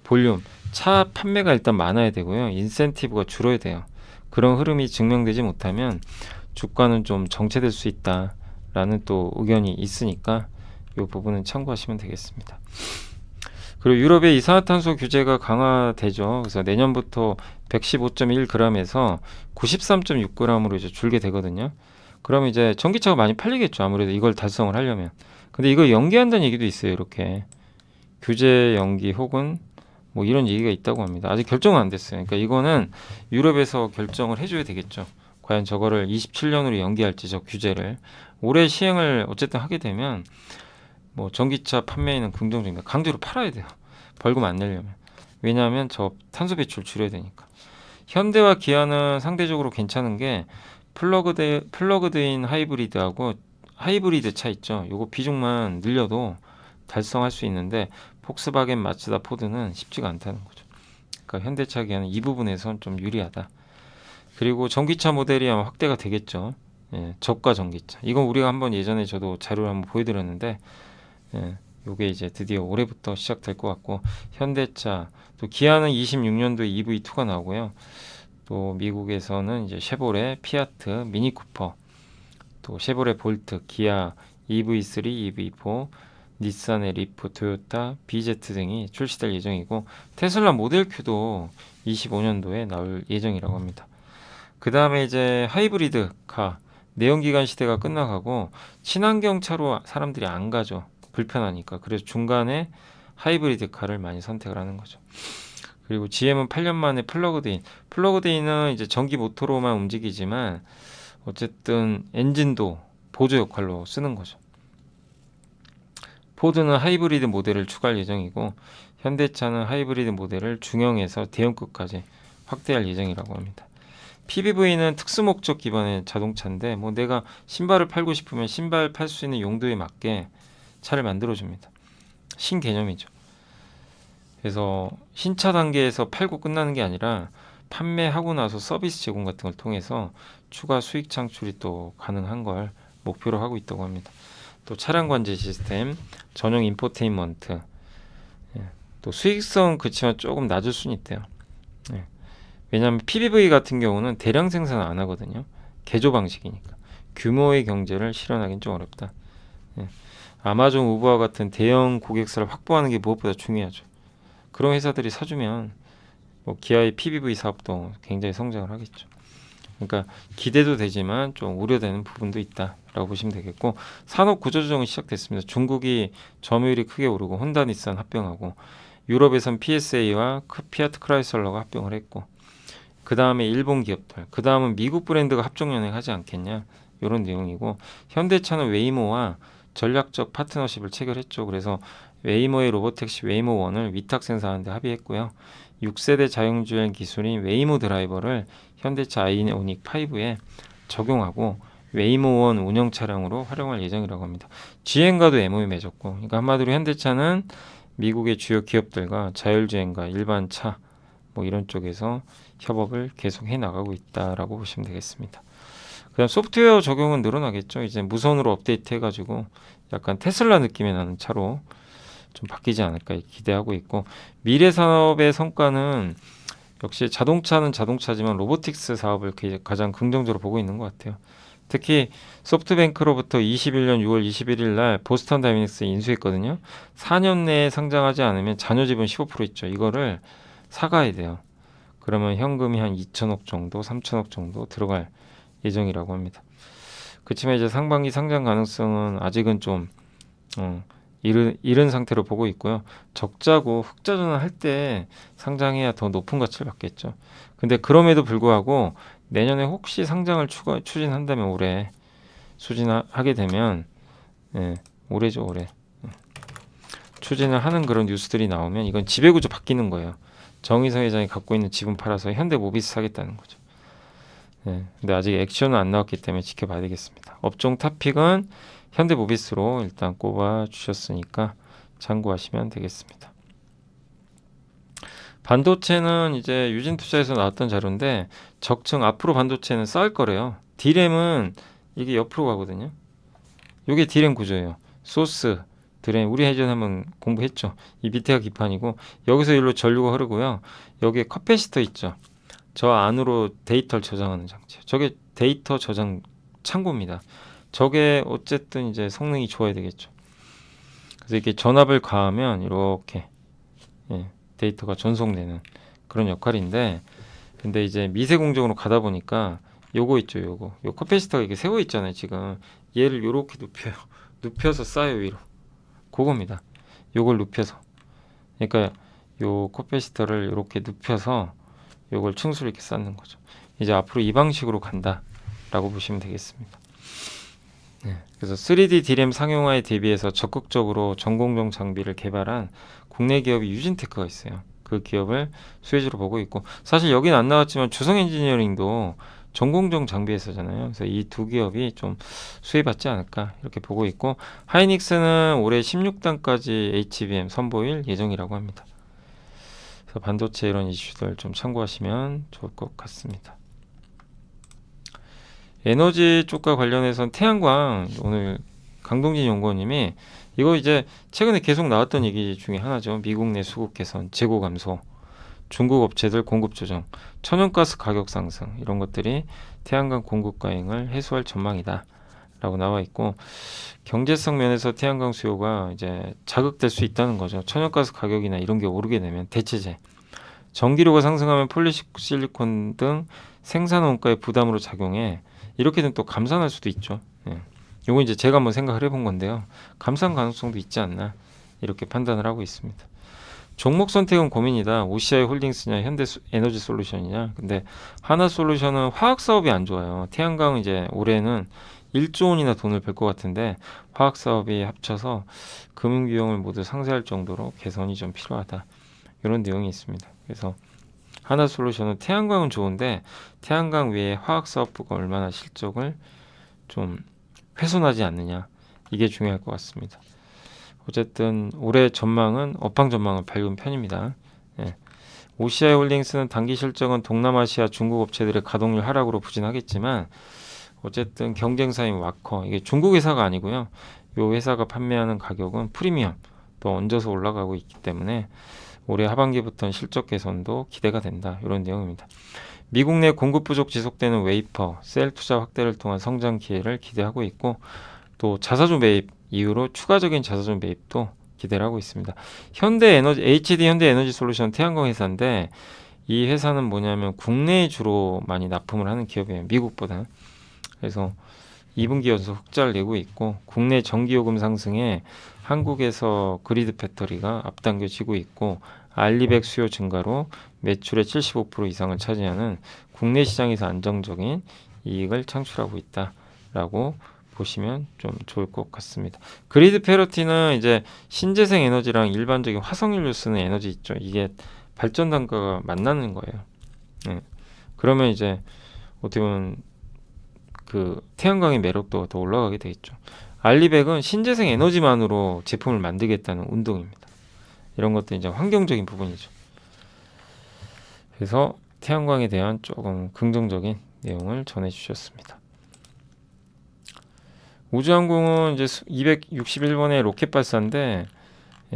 볼륨, 차 판매가 일단 많아야 되고요. 인센티브가 줄어야 돼요. 그런 흐름이 증명되지 못하면 주가는 좀 정체될 수 있다라는 또 의견이 있으니까 이 부분은 참고하시면 되겠습니다. 그리고 유럽의 이산화탄소 규제가 강화되죠. 그래서 내년부터 115.1g에서 93.6g으로 이제 줄게 되거든요. 그러면 이제 전기차가 많이 팔리겠죠. 아무래도 이걸 달성을 하려면. 근데 이걸 연기한다는 얘기도 있어요. 이렇게 규제 연기 혹은 뭐 이런 얘기가 있다고 합니다. 아직 결정은 안 됐어요. 그러니까 이거는 유럽에서 결정을 해줘야 되겠죠. 과연 저거를 27년으로 연기할지 저 규제를 올해 시행을 어쨌든 하게 되면 뭐 전기차 판매에는 긍정적입니다. 강제로 팔아야 돼요. 벌금 안 내려면. 왜냐하면 저 탄소 배출 줄여야 되니까. 현대와 기아는 상대적으로 괜찮은 게 플러그드인 하이브리드하고 하이브리드 차 있죠. 요거 비중만 늘려도 달성할 수 있는데 폭스바겐, 마츠다, 포드는 쉽지가 않다는 거죠. 그러니까 현대차, 기아는 이 부분에선 좀 유리하다. 그리고 전기차 모델이 아마 확대가 되겠죠. 예, 저가 전기차. 이건 우리가 한번 예전에 저도 자료를 한번 보여드렸는데, 예, 요게 이제 드디어 올해부터 시작될 것 같고, 현대차, 또 기아는 26년도에 EV2가 나오고요. 또 미국에서는 이제 쉐보레, 피아트, 미니쿠퍼, 또 쉐보레 볼트, 기아, EV3, EV4, 닛산의 리프, 토요타, BZ 등이 출시될 예정이고 테슬라 모델 Q도 25년도에 나올 예정이라고 합니다. 그 다음에 이제 하이브리드 카, 내연기관 시대가 끝나가고 친환경 차로 사람들이 안 가죠. 불편하니까. 그래서 중간에 하이브리드 카를 많이 선택을 하는 거죠. 그리고 GM은 8년 만에 플러그드인. 플러그드인은 이제 전기 모터로만 움직이지만 어쨌든 엔진도 보조 역할로 쓰는 거죠. 포드는 하이브리드 모델을 추가할 예정이고 현대차는 하이브리드 모델을 중형에서 대형급까지 확대할 예정이라고 합니다. PBV는 특수 목적 기반의 자동차인데 뭐 내가 신발을 팔고 싶으면 신발 팔 수 있는 용도에 맞게 차를 만들어줍니다. 신개념이죠. 그래서 신차 단계에서 팔고 끝나는 게 아니라 판매하고 나서 서비스 제공 같은 걸 통해서 추가 수익 창출이 또 가능한 걸 목표로 하고 있다고 합니다. 또 차량 관제 시스템, 전용 인포테인먼트, 예, 또 수익성 그치만 조금 낮을 수는 있대요. 예. 왜냐하면 PBV 같은 경우는 대량 생산을 안 하거든요. 개조 방식이니까 규모의 경제를 실현하기는 좀 어렵다. 예. 아마존, 우버와 같은 대형 고객사를 확보하는 게 무엇보다 중요하죠. 그런 회사들이 사주면 뭐 기아의 PBV 사업도 굉장히 성장을 하겠죠. 그러니까 기대도 되지만 좀 우려되는 부분도 있다라고 보시면 되겠고 산업 구조조정이 시작됐습니다. 중국이 점유율이 크게 오르고 혼다, 닛산 합병하고 유럽에선 PSA와 피아트 크라이슬러가 합병을 했고 그 다음에 일본 기업들, 그 다음은 미국 브랜드가 합종 연행하지 않겠냐 이런 내용이고 현대차는 웨이모와 전략적 파트너십을 체결했죠. 그래서 웨이모의 로보택시 웨이모 1을 위탁 생산하는 데 합의했고요. 6세대 자율주행 기술인 웨이모 드라이버를 현대차 아이오닉 5에 적용하고 웨이모 1 운영 차량으로 활용할 예정이라고 합니다. GM과도 MOU 맺었고 그러니까 한마디로 현대차는 미국의 주요 기업들과 자율주행과 일반 차 뭐 이런 쪽에서 협업을 계속해 나가고 있다라고 보시면 되겠습니다. 그다음 소프트웨어 적용은 늘어나겠죠. 이제 무선으로 업데이트 해가지고 약간 테슬라 느낌이 나는 차로 좀 바뀌지 않을까 기대하고 있고 미래 산업의 성과는 역시 자동차는 자동차지만 로보틱스 사업을 가장 긍정적으로 보고 있는 것 같아요. 특히 소프트뱅크로부터 21년 6월 21일 날 보스턴 다이내믹스 인수했거든요. 4년 내에 상장하지 않으면 잔여 지분 15% 있죠. 이거를 사가야 돼요. 그러면 현금이 한 2천억 정도, 3천억 정도 들어갈 예정이라고 합니다. 그렇지만 이제 상반기 상장 가능성은 아직은 좀 이른 상태로 보고 있고요. 적자고 흑자 전환할 때 상장해야 더 높은 가치를 받겠죠. 근데 그럼에도 불구하고 내년에 혹시 상장을 추진한다면 올해 추진하게 되면 올해죠 올해 추진을 하는 그런 뉴스들이 나오면 이건 지배구조 바뀌는 거예요. 정의성 회장이 갖고 있는 지분 팔아서 현대모비스 사겠다는 거죠. 근데 아직 액션은 안 나왔기 때문에 지켜봐야 되겠습니다. 업종 탑픽은 현대모비스로 일단 꼽아 주셨으니까 참고하시면 되겠습니다. 반도체는 이제 유진투자에서 나왔던 자료인데 적층 앞으로 반도체는 쌓을 거래요. D램은 이게 옆으로 가거든요. 이게 D램 구조예요. 소스, 드램 우리 예전에 한번 공부했죠. 이 밑에가 기판이고 여기서 일로 전류가 흐르고요. 여기에 커패시터 있죠. 저 안으로 데이터를 저장하는 장치. 저게 데이터 저장 창고입니다. 저게 어쨌든 이제 성능이 좋아야 되겠죠. 그래서 이렇게 전압을 가하면 이렇게 데이터가 전송되는 그런 역할인데 근데 이제 미세 공정으로 가다 보니까 요거 있죠. 요 커패시터가 이렇게 세워 있잖아요. 지금 얘를 요렇게 눕혀요. 눕혀서 쌓여 위로. 그겁니다. 요걸 눕혀서. 그러니까 요 코페시터를 이렇게 눕혀서 요걸 층수를 이렇게 쌓는 거죠. 이제 앞으로 이 방식으로 간다라고 보시면 되겠습니다. 네, 그래서 3D DRAM 상용화에 대비해서 적극적으로 전공정 장비를 개발한 국내 기업이 유진테크가 있어요. 그 기업을 수혜주로 보고 있고, 사실 여기는 안 나왔지만 주성 엔지니어링도 전공정 장비 회사잖아요. 그래서 이 두 기업이 좀 수혜받지 않을까 이렇게 보고 있고, 하이닉스는 올해 16단까지 HBM 선보일 예정이라고 합니다. 그래서 반도체 이런 이슈들 좀 참고하시면 좋을 것 같습니다. 에너지 쪽과 관련해서는 태양광, 오늘 강동진 연구원님이 이거 이제 최근에 계속 나왔던 얘기 중에 하나죠. 미국 내 수급 개선, 재고 감소, 중국 업체들 공급 조정, 천연가스 가격 상승, 이런 것들이 태양광 공급 과잉을 해소할 전망이다 라고 나와 있고, 경제성 면에서 태양광 수요가 이제 자극될 수 있다는 거죠. 천연가스 가격이나 이런 게 오르게 되면 대체재, 전기료가 상승하면 폴리실리콘 등 생산 원가의 부담으로 작용해 이렇게 되면 또 감산할 수도 있죠. 예. 요거 이제 제가 한번 생각을 해본 건데요. 감산 가능성도 있지 않나 이렇게 판단을 하고 있습니다. 종목 선택은 고민이다. OCI 홀딩스냐 현대 에너지 솔루션이냐. 근데 하나솔루션은 화학 사업이 안 좋아요. 태양광 이제 올해는 1조 원이나 돈을 벌 것 같은데 화학 사업이 합쳐서 금융 비용을 모두 상쇄할 정도로 개선이 좀 필요하다. 이런 내용이 있습니다. 그래서 하나솔루션은 태양광은 좋은데 태양광 외에 화학 사업부가 얼마나 실적을 좀 훼손하지 않느냐, 이게 중요할 것 같습니다. 어쨌든 올해 전망은 업황 전망은 밝은 편입니다. 예. OCI 홀딩스는 단기 실적은 동남아시아 중국 업체들의 가동률 하락으로 부진하겠지만 어쨌든 경쟁사인 와커, 이게 중국 회사가 아니고요. 이 회사가 판매하는 가격은 프리미엄 또 얹어서 올라가고 있기 때문에 올해 하반기부터는 실적 개선도 기대가 된다. 이런 내용입니다. 미국 내 공급 부족 지속되는 웨이퍼, 셀 투자 확대를 통한 성장 기회를 기대하고 있고, 또 자사주 매입 이후로 추가적인 자사주 매입도 기대를 하고 있습니다. HD 현대에너지 솔루션 태양광 회사인데 이 회사는 뭐냐면 국내에 주로 많이 납품을 하는 기업이에요. 미국보다. 그래서 2분기 연속 흑자를 내고 있고, 국내 전기요금 상승에 한국에서 그리드 배터리가 앞당겨지고 있고, 알리백 수요 증가로 매출의 75% 이상을 차지하는 국내 시장에서 안정적인 이익을 창출하고 있다라고 보시면 좀 좋을 것 같습니다. 그리드 패러티는 이제 신재생 에너지랑 일반적인 화석연료 쓰는 에너지 있죠. 이게 발전 단가가 만나는 거예요. 네. 그러면 이제 어떻게 보면 그 태양광의 매력도가 더 올라가게 되겠죠. 알리백은 신재생 에너지만으로 제품을 만들겠다는 운동입니다. 이런 것도 이제 환경적인 부분이죠. 그래서 태양광에 대한 조금 긍정적인 내용을 전해주셨습니다. 우주항공은 이제 261번의 로켓 발사인데,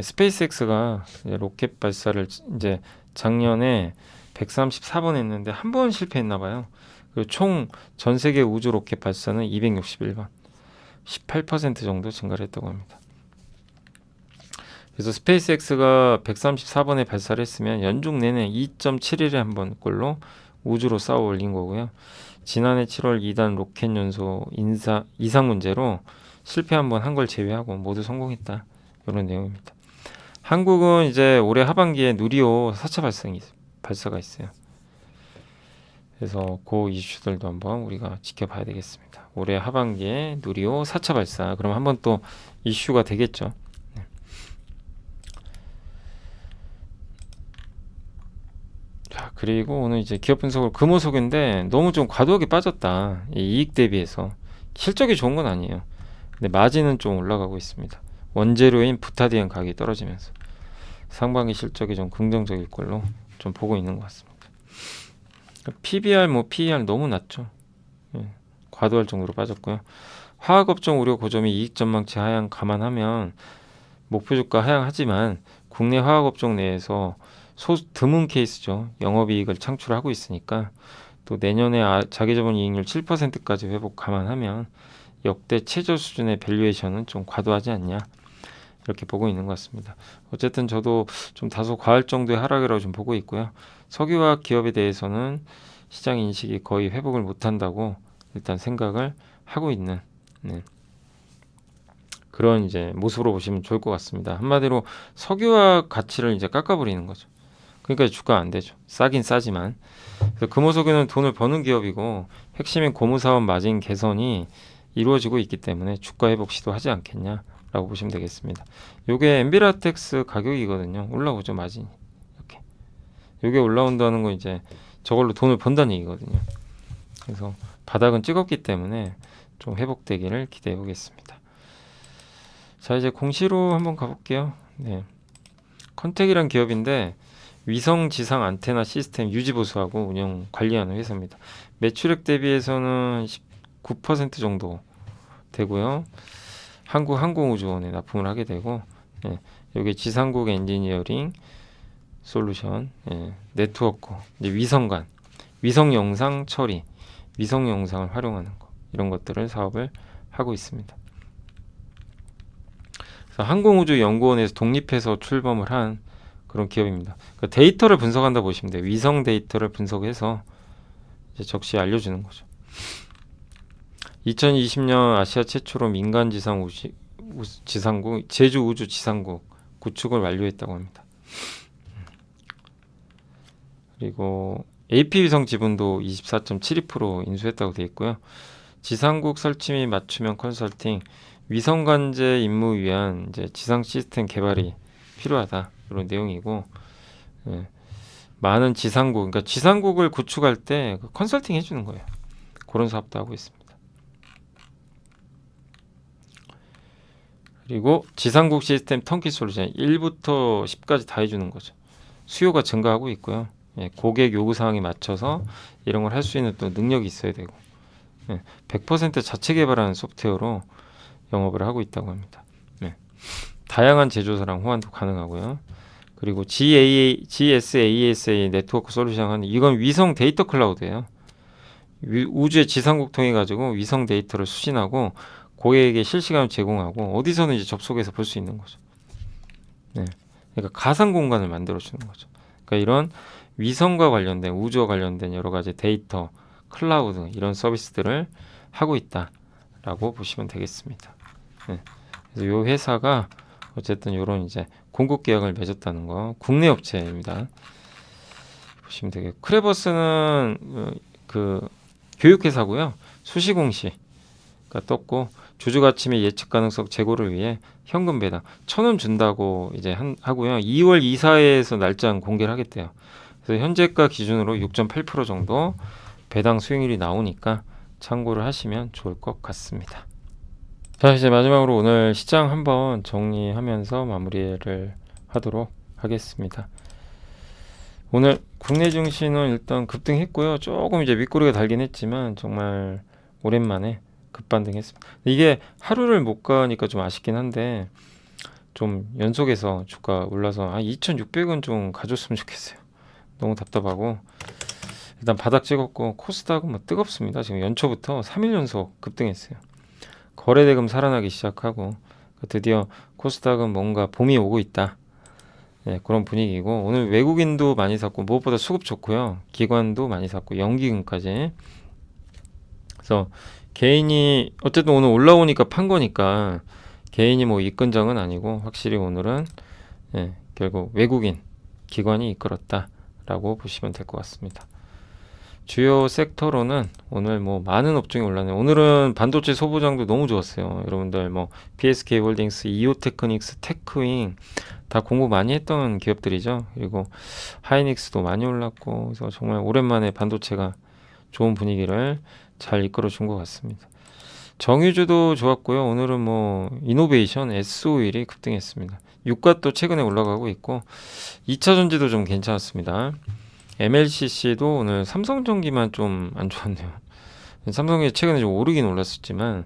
스페이스X가 로켓 발사를 이제 작년에 134번 했는데 한 번 실패했나 봐요. 그리고 총 전 세계 우주 로켓 발사는 261번, 18% 정도 증가를 했다고 합니다. 그래서 스페이스X가 134번에 발사를 했으면 연중 내내 2.7일에 한 번꼴로 우주로 쌓아 올린 거고요. 지난해 7월 2단 로켓 연소 이상 문제로 실패 한 번 한 걸 제외하고 모두 성공했다. 이런 내용입니다. 한국은 이제 올해 하반기에 누리호 4차 발사가 있어요. 그래서 그 이슈들도 한번 우리가 지켜봐야 되겠습니다. 올해 하반기에 누리호 4차 발사, 그럼 한번 또 이슈가 되겠죠. 네. 자, 그리고 오늘 이제 기업 분석을 금호석인데 너무 좀 과도하게 빠졌다. 이 이익 대비해서 실적이 좋은 건 아니에요. 근데 마진은 좀 올라가고 있습니다. 원재료인 부타디엔 가격이 떨어지면서 상반기 실적이 좀 긍정적일 걸로 좀 보고 있는 것 같습니다. PBR, PER 너무 낮죠. 예, 과도할 정도로 빠졌고요. 화학업종 우려 고점이 이익 전망치 하향 감안하면 목표 주가 하향하지만 국내 화학업종 내에서 드문 케이스죠. 영업이익을 창출하고 있으니까 또 내년에 자기자본 이익률 7%까지 회복 감안하면 역대 최저 수준의 밸류에이션은 좀 과도하지 않냐, 이렇게 보고 있는 것 같습니다. 어쨌든 저도 좀 다소 과할 정도의 하락이라고 좀 보고 있고요. 석유화학 기업에 대해서는 시장 인식이 거의 회복을 못한다고 일단 생각을 하고 있는, 네, 그런 이제 모습으로 보시면 좋을 것 같습니다. 한마디로 석유화학 가치를 이제 깎아버리는 거죠. 그러니까 주가 안 되죠. 싸긴 싸지만. 그래서 금호석유는 돈을 버는 기업이고 핵심인 고무사업 마진 개선이 이루어지고 있기 때문에 주가 회복 시도하지 않겠냐라고 보시면 되겠습니다. 요게 엔비라텍스 가격이거든요. 올라오죠, 마진이. 이렇게. 요게 올라온다는 건 이제 저걸로 돈을 번다는 얘기거든요. 그래서 바닥은 찍었기 때문에 좀 회복되기를 기대해 보겠습니다. 자, 이제 공시로 한번 가볼게요. 네. 컨택이란 기업인데 위성 지상 안테나 시스템 유지 보수하고 운영 관리하는 회사입니다. 매출액 대비해서는 19% 정도 되고요. 한국항공우주원에 납품을 하게 되고, 예, 여기 지상국 엔지니어링 솔루션, 예, 네트워크, 이제 위성관, 위성 영상 처리, 위성 영상을 활용하는 거, 이런 것들을 사업을 하고 있습니다. 그래서 항공우주연구원에서 독립해서 출범을 한 그런 기업입니다. 그러니까 데이터를 분석한다 보시면 돼요. 위성 데이터를 분석해서 이제 적시에 알려주는 거죠. 2020년 아시아 최초로 민간 지상국 제주 우주 지상국 구축을 완료했다고 합니다. 그리고 AP 위성 지분도 24.72% 인수했다고 되어 있고요. 지상국 설치 및 맞춤형 컨설팅, 위성 관제 임무 위한 이제 지상 시스템 개발이 필요하다, 이런 내용이고, 예, 많은 지상국, 그러니까 지상국을 구축할 때 컨설팅 해주는 거예요. 그런 사업도 하고 있습니다. 그리고 지상국 시스템 턴키 솔루션 1부터 10까지 다 해주는 거죠. 수요가 증가하고 있고요. 예, 고객 요구 사항에 맞춰서 이런 걸 할 수 있는 또 능력이 있어야 되고, 예, 100% 자체 개발하는 소프트웨어로 영업을 하고 있다고 합니다. 네. 다양한 제조사랑 호환도 가능하고요. 그리고 GSASA 네트워크 솔루션은 이건 위성 데이터 클라우드예요. 우주의 지상국 통해 가지고 위성 데이터를 수신하고 고객에게 실시간으로 제공하고 어디서는 이제 접속해서 볼 수 있는 거죠. 네. 그러니까 가상 공간을 만들어 주는 거죠. 그러니까 이런 위성과 관련된, 우주와 관련된 여러 가지 데이터, 클라우드, 이런 서비스들을 하고 있다라고 보시면 되겠습니다. 네. 그래서 이 회사가 어쨌든 이런 이제 공급 계약을 맺었다는 거, 국내 업체입니다. 보시면 되겠고, 크레버스는 그 교육회사고요. 수시공시가 떴고, 주주가치 및 예측 가능성 제고를 위해 현금 배당 1,000원 준다고 이제 하고요. 2월 2사에서 날짜 공개를 하겠대요. 그래서 현재가 기준으로 6.8% 정도 배당 수익률이 나오니까 참고를 하시면 좋을 것 같습니다. 자, 이제 마지막으로 오늘 시장 한번 정리하면서 마무리를 하도록 하겠습니다. 오늘 국내 증시는 일단 급등했고요. 조금 이제 윗꼬리가 달긴 했지만 정말 오랜만에 급반등했습니다. 이게 하루를 못 가니까 좀 아쉽긴 한데, 좀 연속해서 주가 올라서 2,600원 좀 가줬으면 좋겠어요. 너무 답답하고, 일단 바닥 찍었고, 코스닥은 뭐 뜨겁습니다. 지금 연초부터 3일 연속 급등했어요. 거래대금 살아나기 시작하고, 드디어 코스닥은 뭔가 봄이 오고 있다, 네, 그런 분위기고, 오늘 외국인도 많이 샀고, 무엇보다 수급 좋고요. 기관도 많이 샀고, 연기금까지. 그래서 개인이 어쨌든 오늘 올라오니까 판 거니까 개인이 뭐 이끈장은 아니고, 확실히 오늘은, 예, 결국 외국인 기관이 이끌었다라고 보시면 될 것 같습니다. 주요 섹터로는 오늘 뭐 많은 업종이 올랐네요. 오늘은 반도체 소부장도 너무 좋았어요. 여러분들 뭐 PSK 홀딩스, 이오테크닉스, 테크윙 다 공부 많이 했던 기업들이죠. 그리고 하이닉스도 많이 올랐고, 그래서 정말 오랜만에 반도체가 좋은 분위기를 잘 이끌어 준 것 같습니다. 정유주도 좋았고요. 오늘은 뭐 이노베이션, S-오일이 급등했습니다. 유가도 최근에 올라가고 있고, 2차 전지도 좀 괜찮았습니다. MLCC도 오늘 삼성전기만 좀 안 좋았네요. 삼성이 최근에 좀 오르긴 올랐었지만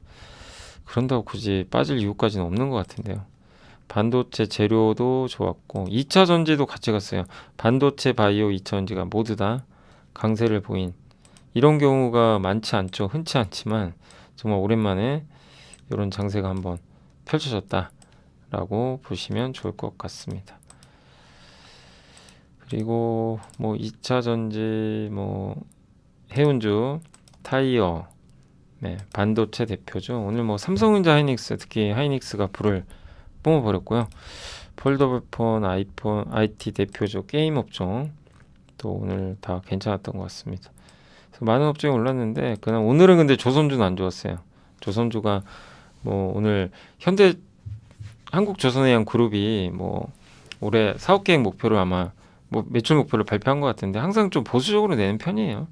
그런다고 굳이 빠질 이유까지는 없는 것 같은데요. 반도체 재료도 좋았고, 2차 전지도 같이 갔어요. 반도체, 바이오, 2차 전지가 모두 다 강세를 보인, 이런 경우가 많지 않죠. 흔치 않지만 정말 오랜만에 이런 장세가 한번 펼쳐졌다라고 보시면 좋을 것 같습니다. 그리고 뭐 2차 전지, 뭐 해운주, 타이어, 네, 반도체 대표죠. 오늘 뭐 삼성전자, 하이닉스, 특히 하이닉스가 불을 뿜어버렸고요. 폴더블폰, 아이폰, IT 대표죠. 게임 업종 또 오늘 다 괜찮았던 것 같습니다. 그래서 많은 업종이 올랐는데 그냥 오늘은 근데 조선주는 안 좋았어요. 조선주가 뭐 오늘 현대 한국조선해양 그룹이 뭐 올해 사업 계획 목표를 아마 뭐 매출 목표를 발표한 것 같은데 항상 좀 보수적으로 내는 편이에요.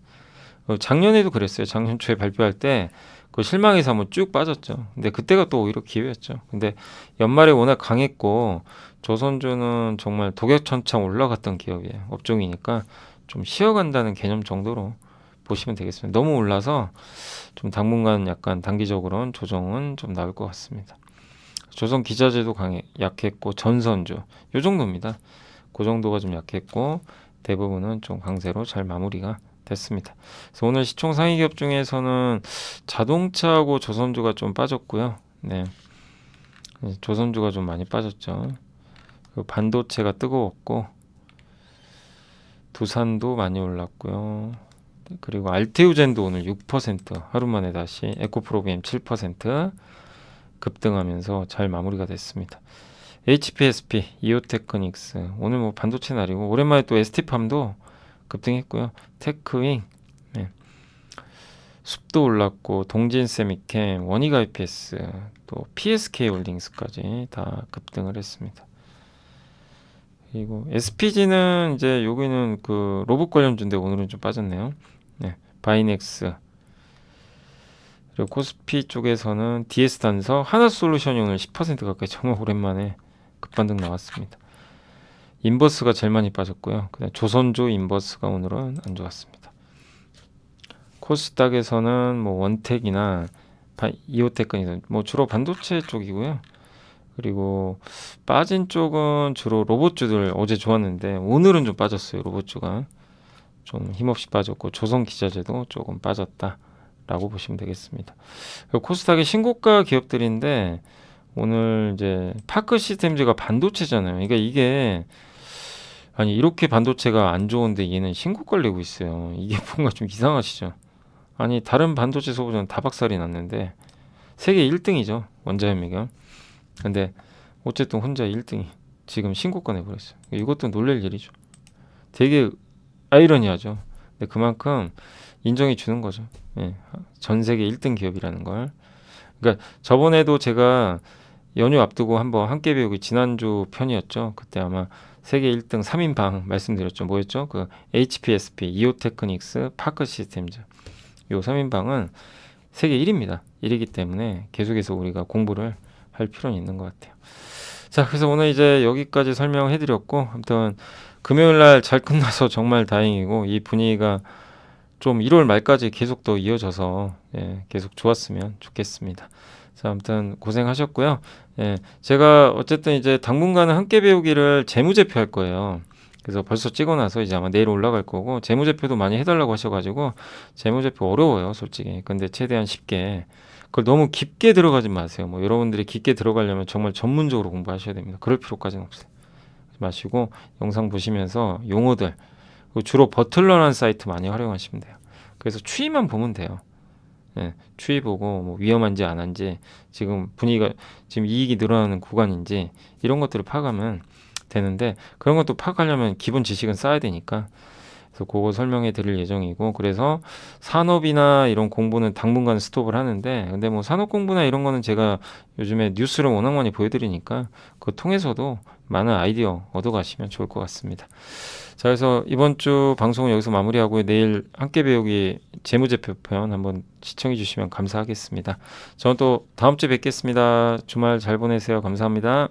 작년에도 그랬어요. 작년 초에 발표할 때 그 실망해서 한번 쭉 빠졌죠. 근데 그때가 또 오히려 기회였죠. 근데 연말에 워낙 강했고 조선주는 정말 독야천창 올라갔던 기업이에요. 업종이니까 좀 쉬어간다는 개념 정도로 보시면 되겠습니다. 너무 올라서 좀 당분간 약간 단기적으로는 조정은 좀 나올 것 같습니다. 조선 기자재도 약했고 전선주 요 정도입니다. 그 정도가 좀 약했고 대부분은 좀 강세로 잘 마무리가 됐습니다. 그래서 오늘 시총 상위 기업 중에서는 자동차하고 조선주가 좀 빠졌고요. 네, 조선주가 좀 많이 빠졌죠. 그리고 반도체가 뜨거웠고 두산도 많이 올랐고요. 그리고 알테우젠도 오늘 6% 하루 만에 다시 에코프로비엠 7% 급등하면서 잘 마무리가 됐습니다. HPSP, 이오테크닉스 오늘 뭐 반도체 날이고 오랜만에 또 ST팜도 급등했고요. 테크윙, 네. 숲도 올랐고 동진세미캠, 원익 IPS, 또 PSK 홀딩스까지 다 급등을 했습니다. 그리고 SPG는 이제 여기는 그 로봇 관련주인데 오늘은 좀 빠졌네요. 네, 바이넥스 그리고 코스피 쪽에서는 DS단서, 하나솔루션이 오늘 10% 가까이 정말 오랜만에 급반등 나왔습니다. 인버스가 제일 많이 빠졌고요. 그다음 조선주 인버스가 오늘은 안 좋았습니다. 코스닥에서는 뭐 원텍이나 이오테크나 뭐 주로 반도체 쪽이고요. 그리고 빠진 쪽은 주로 로봇주들 어제 좋았는데 오늘은 좀 빠졌어요. 로봇주가 좀 힘없이 빠졌고 조선 기자재도 조금 빠졌다라고 보시면 되겠습니다. 코스닥의 신고가 기업들인데 오늘 이제 파크 시스템즈가 반도체잖아요. 그러니까 이게 아니 이렇게 반도체가 안 좋은데 얘는 신고가를 내고 있어요. 이게 뭔가 좀 이상하시죠? 아니 다른 반도체 소보자는 다 박살이 났는데 세계 1등이죠. 원자협력이. 근데 어쨌든 혼자 1등이 지금 신고가 내버렸어요. 이것도 놀랄 일이죠. 되게 아이러니하죠. 근데 그만큼 인정해 주는 거죠. 예, 전 세계 1등 기업이라는 걸. 그러니까 저번에도 제가 연휴 앞두고 한번 함께 배우기 지난주 편이었죠. 그때 아마 세계 1등 3인방 말씀드렸죠. 뭐였죠? 그 HPSP, 이오테크닉스, 파크 시스템즈. 요 3인방은 세계 1위입니다. 1위기 때문에 계속해서 우리가 공부를 할 필요는 있는 것 같아요. 자, 그래서 오늘 이제 여기까지 설명해 드렸고 아무튼 금요일 날 잘 끝나서 정말 다행이고 이 분위기가 좀 1월 말까지 계속 더 이어져서 계속 좋았으면 좋겠습니다. 자, 아무튼 고생하셨고요. 제가 어쨌든 이제 당분간은 함께 배우기를 재무제표 할 거예요. 그래서 벌써 찍어놔서 이제 아마 내일 올라갈 거고 재무제표도 많이 해달라고 하셔가지고 재무제표 어려워요, 솔직히. 근데 최대한 쉽게 그걸 너무 깊게 들어가지 마세요. 뭐 여러분들이 깊게 들어가려면 정말 전문적으로 공부하셔야 됩니다. 그럴 필요까지는 없어요. 마시고 영상 보시면서 용어들 주로 버틀러라는 사이트 많이 활용하시면 돼요. 그래서 추이만 보면 돼요. 추이 보고 뭐 위험한지 안 한지 지금 분위기가 지금 이익이 늘어나는 구간인지 이런 것들을 파악하면 되는데 그런 것도 파악하려면 기본 지식은 쌓아야 되니까 그래서 그거 설명해 드릴 예정이고 그래서 산업이나 이런 공부는 당분간 스톱을 하는데 근데 뭐 산업 공부나 이런 거는 제가 요즘에 뉴스를 워낙 많이 보여드리니까 그거 통해서도 많은 아이디어 얻어가시면 좋을 것 같습니다. 자, 그래서 이번 주 방송은 여기서 마무리하고 내일 함께 배우기 재무제표편 한번 시청해 주시면 감사하겠습니다. 저는 또 다음 주에 뵙겠습니다. 주말 잘 보내세요. 감사합니다.